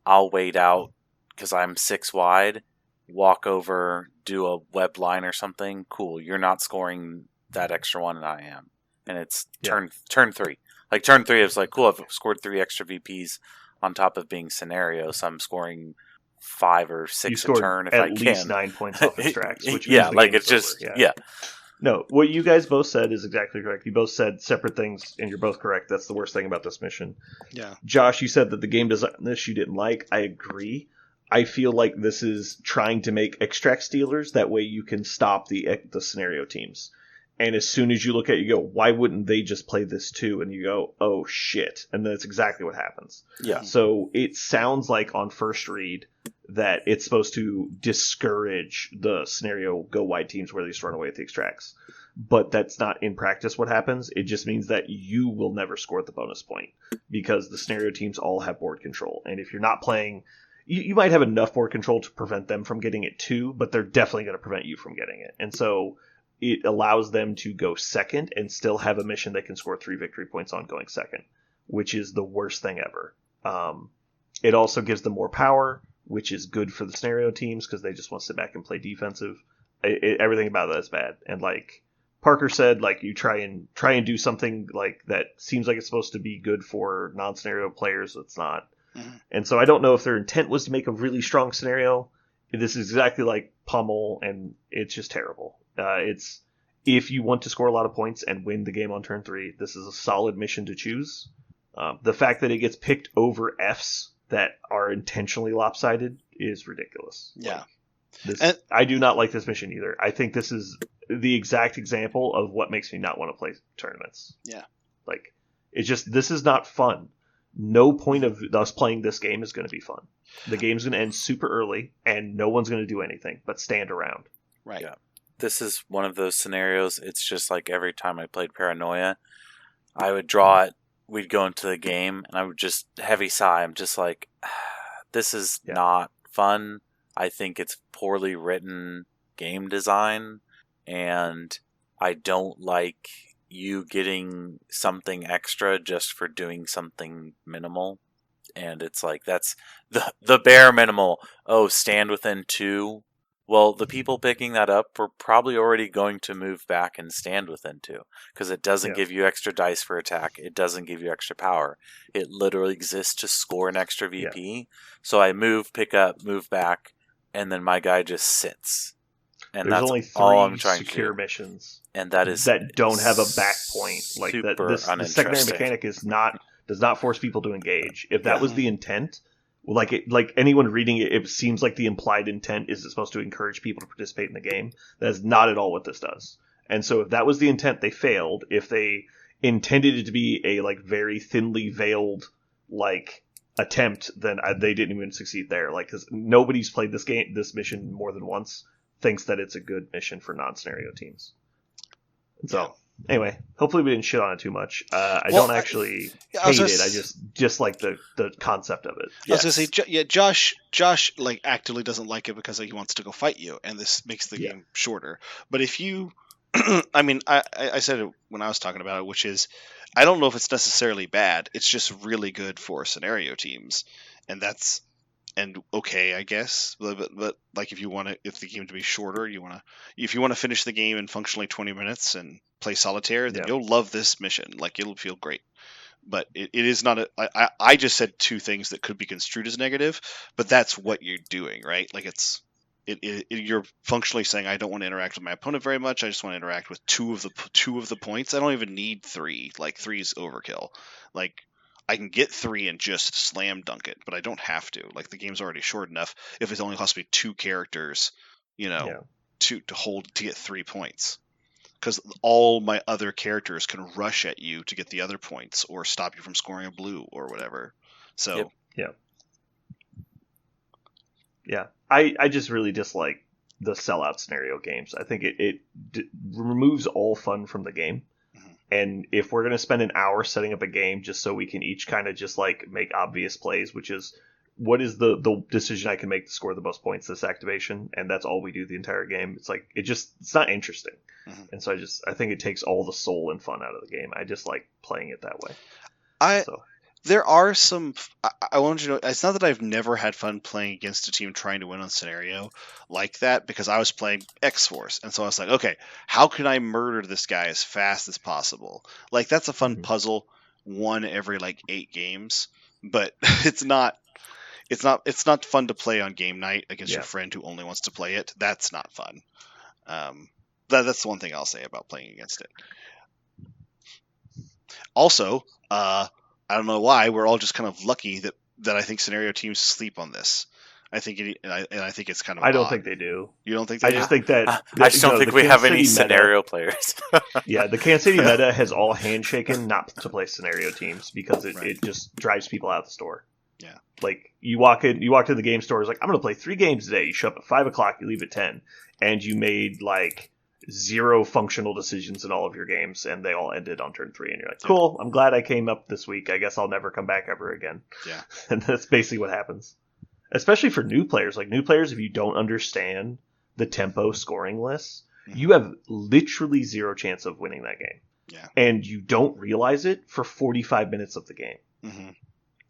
I'll wait out because I'm 6 wide, walk over, do a web line or something. Cool, you're not scoring that extra one, and I am. And it's turn 3. Like, turn 3, it's like, cool, I've scored 3 extra VPs on top of being scenario, so I'm scoring 5 or 6 a turn if I can. At least 9 points off extracts. Which it's just, No, what you guys both said is exactly correct. You both said separate things, and you're both correct. That's the worst thing about this mission. Yeah. Josh, you said that the game design this you didn't like. I agree. I feel like this is trying to make extract stealers. That way you can stop the scenario teams. And as soon as you look at it, you go, why wouldn't they just play this too? And you go, oh, shit. And that's exactly what happens. Yeah. So it sounds like on first read that it's supposed to discourage the scenario go wide teams where they just run away with the extracts. But that's not in practice what happens. It just means that you will never score the bonus point because the scenario teams all have board control. And if you're not playing, you might have enough board control to prevent them from getting it too, but they're definitely going to prevent you from getting it. And so it allows them to go second and still have a mission they can score 3 victory points on going second, which is the worst thing ever. It also gives them more power, which is good for the scenario teams because they just want to sit back and play defensive. Everything about that is bad. And like Parker said, like you try and do something like that seems like it's supposed to be good for non-scenario players. It's not. Mm-hmm. And so I don't know if their intent was to make a really strong scenario. This is exactly like Pummel, and it's just terrible. It's if you want to score a lot of points and win the game on turn 3, this is a solid mission to choose. The fact that it gets picked over Fs that are intentionally lopsided is ridiculous. Yeah. I do not like this mission either. I think this is the exact example of what makes me not want to play tournaments. Yeah. Like, it's just, this is not fun. No point of us playing this game is going to be fun. The game's going to end super early, and no one's going to do anything but stand around. Right. Yeah. This is one of those scenarios. It's just like every time I played Paranoia, I would draw it, we'd go into the game, and I would just heavy sigh. I'm just like, This is not fun. I think it's poorly written game design, and I don't like you getting something extra just for doing something minimal. And it's like, that's the bare minimal. Oh, stand within 2. Well, the people picking that up were probably already going to move back and stand within 2, because it doesn't give you extra dice for attack. It doesn't give you extra power. It literally exists to score an extra VP. Yeah. So I move, pick up, move back, and then my guy just sits. And there's that's only 3 all I'm trying secure to do. missions, and that is that don't have a back point. Like that, the secondary mechanic does not force people to engage. If that was the intent, like anyone reading it, it seems like the implied intent is it's supposed to encourage people to participate in the game. That is not at all what this does. And so if that was the intent, they failed. If they intended it to be a like very thinly veiled like attempt, then they didn't even succeed there. Like, because nobody's played this mission more than once thinks that it's a good mission for non-scenario teams. And so anyway, hopefully we didn't shit on it too much. I don't actually hate it. I just like the concept of it. I was going to say, Josh like actively doesn't like it because he wants to go fight you, and this makes the game shorter. But if you, I mean, I said it when I was talking about it, which is, I don't know if it's necessarily bad. It's just really good for scenario teams, and that's. And okay, I guess, but like if the game to be shorter, if you want to finish the game in functionally 20 minutes and play solitaire, then you'll love this mission. Like, it'll feel great. But it is not I just said 2 things that could be construed as negative, but that's what you're doing, right? Like you're functionally saying, I don't want to interact with my opponent very much. I just want to interact with two of the points. I don't even need 3. Like, 3 is overkill. Like, I can get 3 and just slam dunk it, but I don't have to. Like, the game's already short enough if it only costs me 2 characters, to get 3 points. Because all my other characters can rush at you to get the other points or stop you from scoring a blue or whatever. So yeah. I just really dislike the sellout scenario games. I think it removes all fun from the game. And if we're going to spend an hour setting up a game just so we can each kind of just like make obvious plays, which is what is the decision I can make to score the most points this activation, and that's all we do the entire game. It's like it's not interesting. And so I think it takes all the soul and fun out of the game. I just like playing it that way. There are some. I want you to know, it's not that I've never had fun playing against a team trying to win on scenario like that, because I was playing X-Force, and so I was like, okay, how can I murder this guy as fast as possible? Like, that's a fun puzzle, one every like 8 games, but it's not fun to play on game night against your friend who only wants to play it. That's not fun. That's the one thing I'll say about playing against it. Also, I don't know why, we're all just kind of lucky that I think scenario teams sleep on this. I think I think it's kind of. I don't think they do. You don't think they do? I just think that. I just don't think we have any scenario players. Yeah, the Kansas City meta has all handshaken not to play scenario teams because it just drives people out of the store. Yeah. Like, you walk to the game store, it's like, I'm going to play 3 games today. You show up at 5 o'clock, you leave at 10, and you made like 0 functional decisions in all of your games, and they all ended on turn 3, and you're like, cool, I'm glad I came up this week. I guess I'll never come back ever again. Yeah. And that's basically what happens. Especially for new players. Like, new players, if you don't understand the tempo scoring lists, you have literally 0 chance of winning that game. Yeah. And you don't realize it for 45 minutes of the game. Mm-hmm.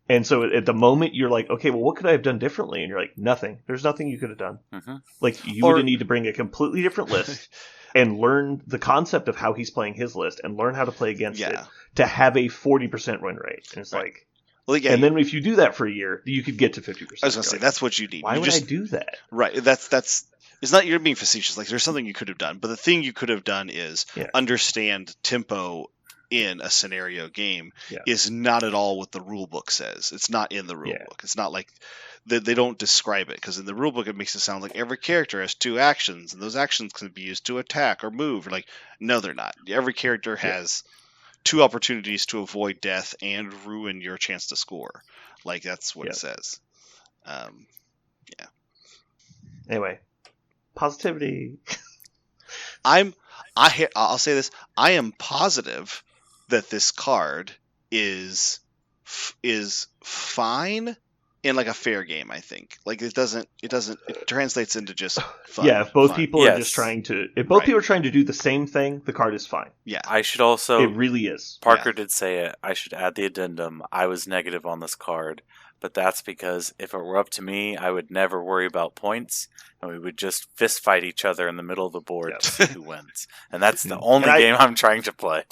And so at the moment, you're like, okay, well, what could I have done differently? And you're like, nothing. There's nothing you could have done. Mm-hmm. Like, you would need to bring a completely different list and learn the concept of how he's playing his list and learn how to play against it to have a 40% win rate. And it's like... Well, and then if you do that for a year, you could get to 50%. I was going to say, that's what you need. Why would I do that? Right. That's it's not you're being facetious. Like, there's something you could have done. But the thing you could have done is understand tempo in a scenario game is not at all what the rule book says. It's not in the rule book. It's not like they don't describe it, because in the rule book it makes it sound like every character has 2 actions, and those actions can be used to attack or move. You're like, no, they're not. Every character has 2 opportunities to avoid death and ruin your chance to score. Like, that's what it says. Anyway, positivity. I'll say this. I am positive that this card is fine, in like a fair game. I think like it translates into just fun. Yeah, if both fun. people are just trying to, if both people are trying to do the same thing, the card is fine. Yeah, I should also. It really is. Parker did say it. I should add the addendum. I was negative on this card, but that's because if it were up to me, I would never worry about points, and we would just fist fight each other in the middle of the board to see who wins. And that's the only game I'm trying to play.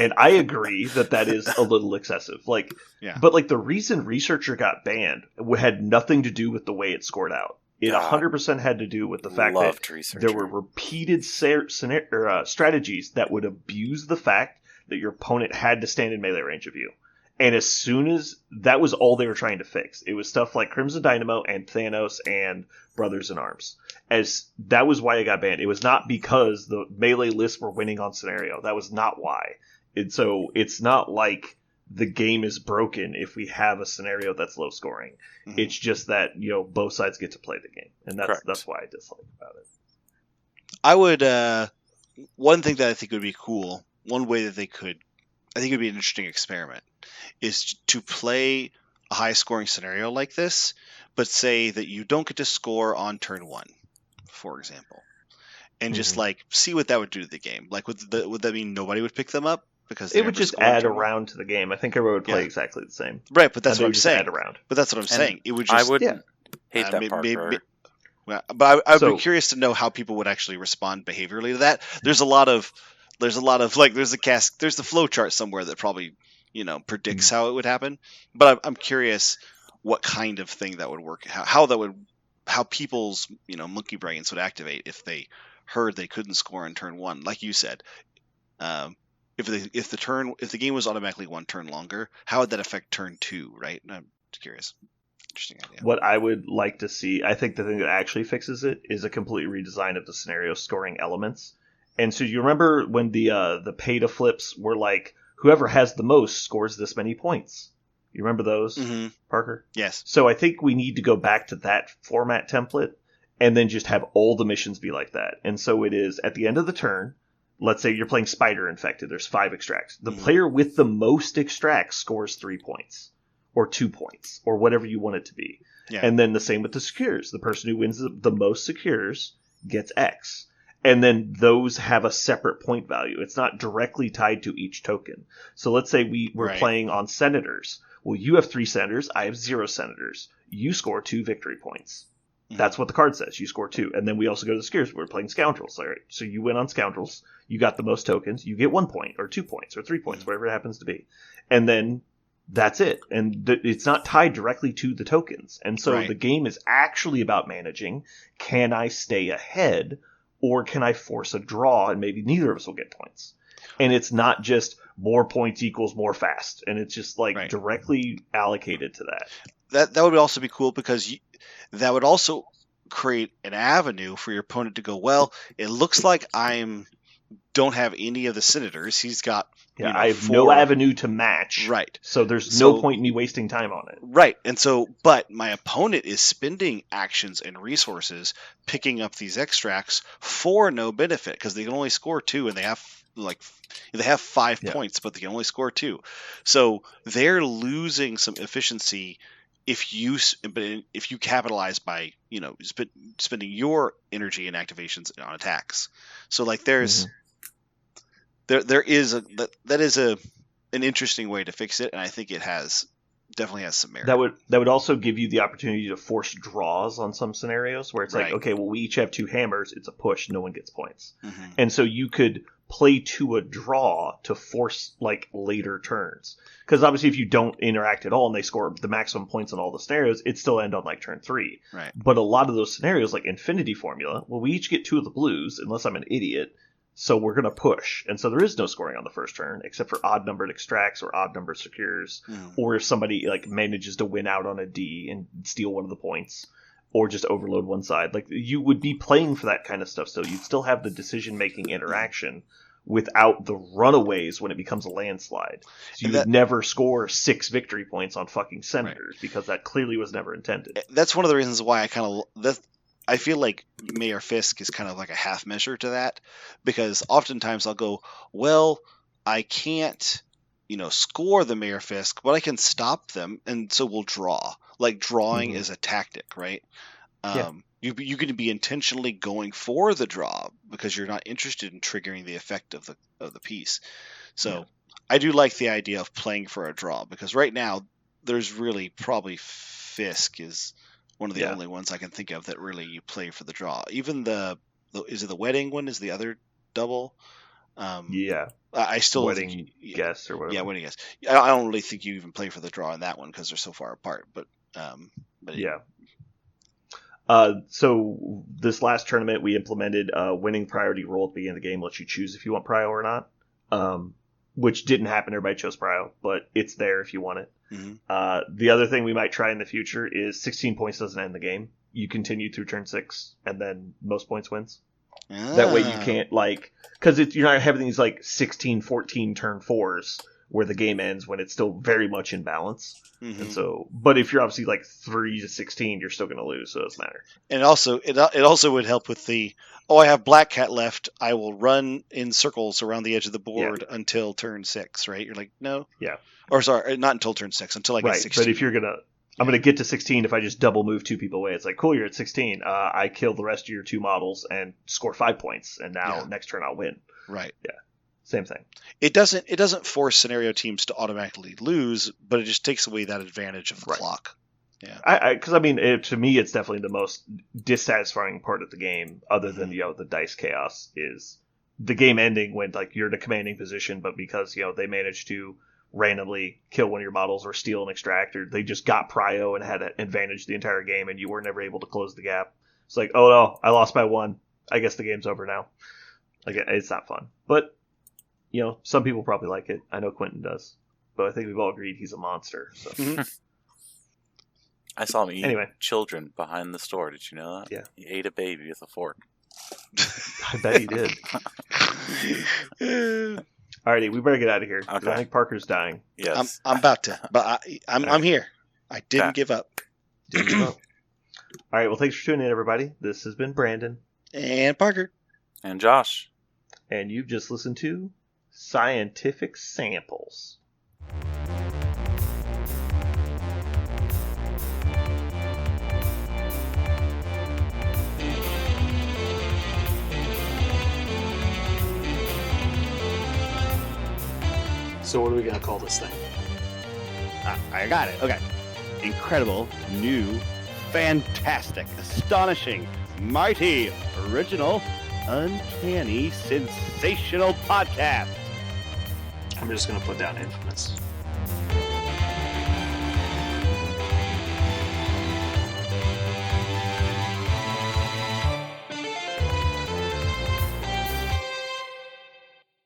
And I agree that is a little excessive. But like the reason Researcher got banned had nothing to do with the way it scored out. It 100% had to do with the fact that there were repeated strategies that would abuse the fact that your opponent had to stand in melee range of you. And as soon as that was all they were trying to fix, it was stuff like Crimson Dynamo and Thanos and Brothers in Arms. As that was why it got banned. It was not because the melee lists were winning on scenario. That was not why. And so it's not like the game is broken if we have a scenario that's low scoring. Mm-hmm. It's just that, both sides get to play the game. And that's why I dislike about it. I would, one thing that I think would be cool, one way that I think it would be an interesting experiment, is to play a high scoring scenario like this, but say that you don't get to score on turn 1, for example. And just see what that would do to the game. Like, would that mean nobody would pick them up? Because it would just add a round to the game. I think everyone would play exactly the same. Right, but that's what I'm saying. Add a round. But that's what I'm saying. It would just. I would hate that part. But I'd be curious to know how people would actually respond behaviorally to that. There's a lot of there's the flow chart somewhere that probably predicts how it would happen. But I'm curious what kind of thing that would work. How people's monkey brains would activate if they heard they couldn't score on turn 1, like you said. If the game was automatically 1 turn longer, how would that affect turn 2? Right? I'm curious. Interesting idea. What I would like to see, I think the thing that actually fixes it is a complete redesign of the scenario scoring elements. And so you remember when the pay to flips were like, whoever has the most scores this many points. You remember those, Parker? Yes. So I think we need to go back to that format template and then just have all the missions be like that. And so it is at the end of the turn. Let's say you're playing Spider Infected. There's 5 extracts. The player with the most extracts scores 3 points or 2 points or whatever you want it to be. Yeah. And then the same with the secures. The person who wins the most secures gets X. And then those have a separate point value. It's not directly tied to each token. So let's say we're playing on Senators. Well, you have 3 Senators. I have 0 Senators. You score 2 victory points. That's what the card says. You score 2. And then we also go to the Scares. We're playing Scoundrels. All right. So you win on Scoundrels. You got the most tokens. You get 1 point or 2 points or 3 points, whatever it happens to be. And then that's it. And it's not tied directly to the tokens. And so the game is actually about managing, can I stay ahead or can I force a draw and maybe neither of us will get points? And it's not just more points equals more fast. And it's just directly allocated to that. That would also be cool because that would also create an avenue for your opponent to go, well, it looks like don't have any of the Senators. He's got I have 4. No avenue to match. Right. So there's no point in me wasting time on it. Right. And so, but my opponent is spending actions and resources picking up these extracts for no benefit because they can only score 2 and they have 5 points, but they can only score 2. So they're losing some efficiency if you capitalize by spending your energy and activations on attacks. So there's there is an interesting way to fix it, and I think it definitely has some merit. That would also give you the opportunity to force draws on some scenarios where it's like, okay, well, we each have 2 hammers, it's a push, no one gets points. And so you could play to a draw to force later turns. Because obviously if you don't interact at all and they score the maximum points on all the scenarios, it still end on turn 3. Right. But a lot of those scenarios, like Infinity Formula, well, we each get 2 of the blues, unless I'm an idiot, so we're going to push. And so there is no scoring on the first turn, except for odd-numbered extracts or odd-numbered secures, or if somebody manages to win out on a D and steal one of the points, or just overload one side. You would be playing for that kind of stuff, so you'd still have the decision-making interaction without the runaways when it becomes a landslide. So you would never score 6 victory points on fucking Senators because that clearly was never intended. That's one of the reasons why I feel like Mayor Fisk is kind of like a half measure to that, because oftentimes I'll go, well, I can't score the Mayor Fisk, but I can stop them, and so we'll draw. Like, drawing is a tactic, right? You can be intentionally going for the draw because you're not interested in triggering the effect of the piece. So I do like the idea of playing for a draw, because right now there's really probably Fisk is one of the only ones I can think of that really you play for the draw. Even is it the wedding one is the other double? I still wedding guess or whatever. Yeah, wedding guess. I don't really think you even play for the draw in that one because they're so far apart. But yeah. So this last tournament we implemented a winning priority roll at the beginning of the game, lets you choose if you want prio or not. Which didn't happen. Everybody chose prio, but it's there if you want it. The other thing we might try in the future is 16 points doesn't end the game. You continue through turn 6, and then most points wins. That way you can't, because you're not having these 16, 14 turn 4s where the game ends when it's still very much in balance. And so, but if you're obviously 3 to 16, you're still going to lose, so it doesn't matter. And also, it also would help with I have Black Cat left. I will run in circles around the edge of the board until turn 6, right? You're like, no. Yeah. Or sorry, not until turn 6, until I get 16. But if you're I'm going to get to 16 if I just double move 2 people away. It's like, cool, you're at 16. I kill the rest of your 2 models and score 5 points, and now next turn I'll win. Right. Yeah. Same thing. It doesn't force scenario teams to automatically lose, but it just takes away that advantage of the clock. Yeah. Because to me, it's definitely the most dissatisfying part of the game, other than the dice chaos, is the game ending when you're in a commanding position, but because they managed to randomly kill one of your models or steal an extractor, they just got prio and had an advantage the entire game, and you were never able to close the gap. It's like, oh no, I lost by 1. I guess the game's over now. It's not fun, but some people probably like it. I know Quentin does, but I think we've all agreed he's a monster. So. I saw him eat children behind the store. Did you know that? Yeah. He ate a baby with a fork. I bet he did. Alrighty, we better get out of here. Okay. I think Parker's dying. Yes. I'm about to, but I'm here. I didn't give up. All right, well, thanks for tuning in, everybody. This has been Brandon. And Parker. And Josh. And you've just listened to Scientific Samples. So what are we going to call this thing? I got it. Okay. Incredible, new, fantastic, astonishing, mighty, original, uncanny, sensational podcast. I'm just going to put down infamous.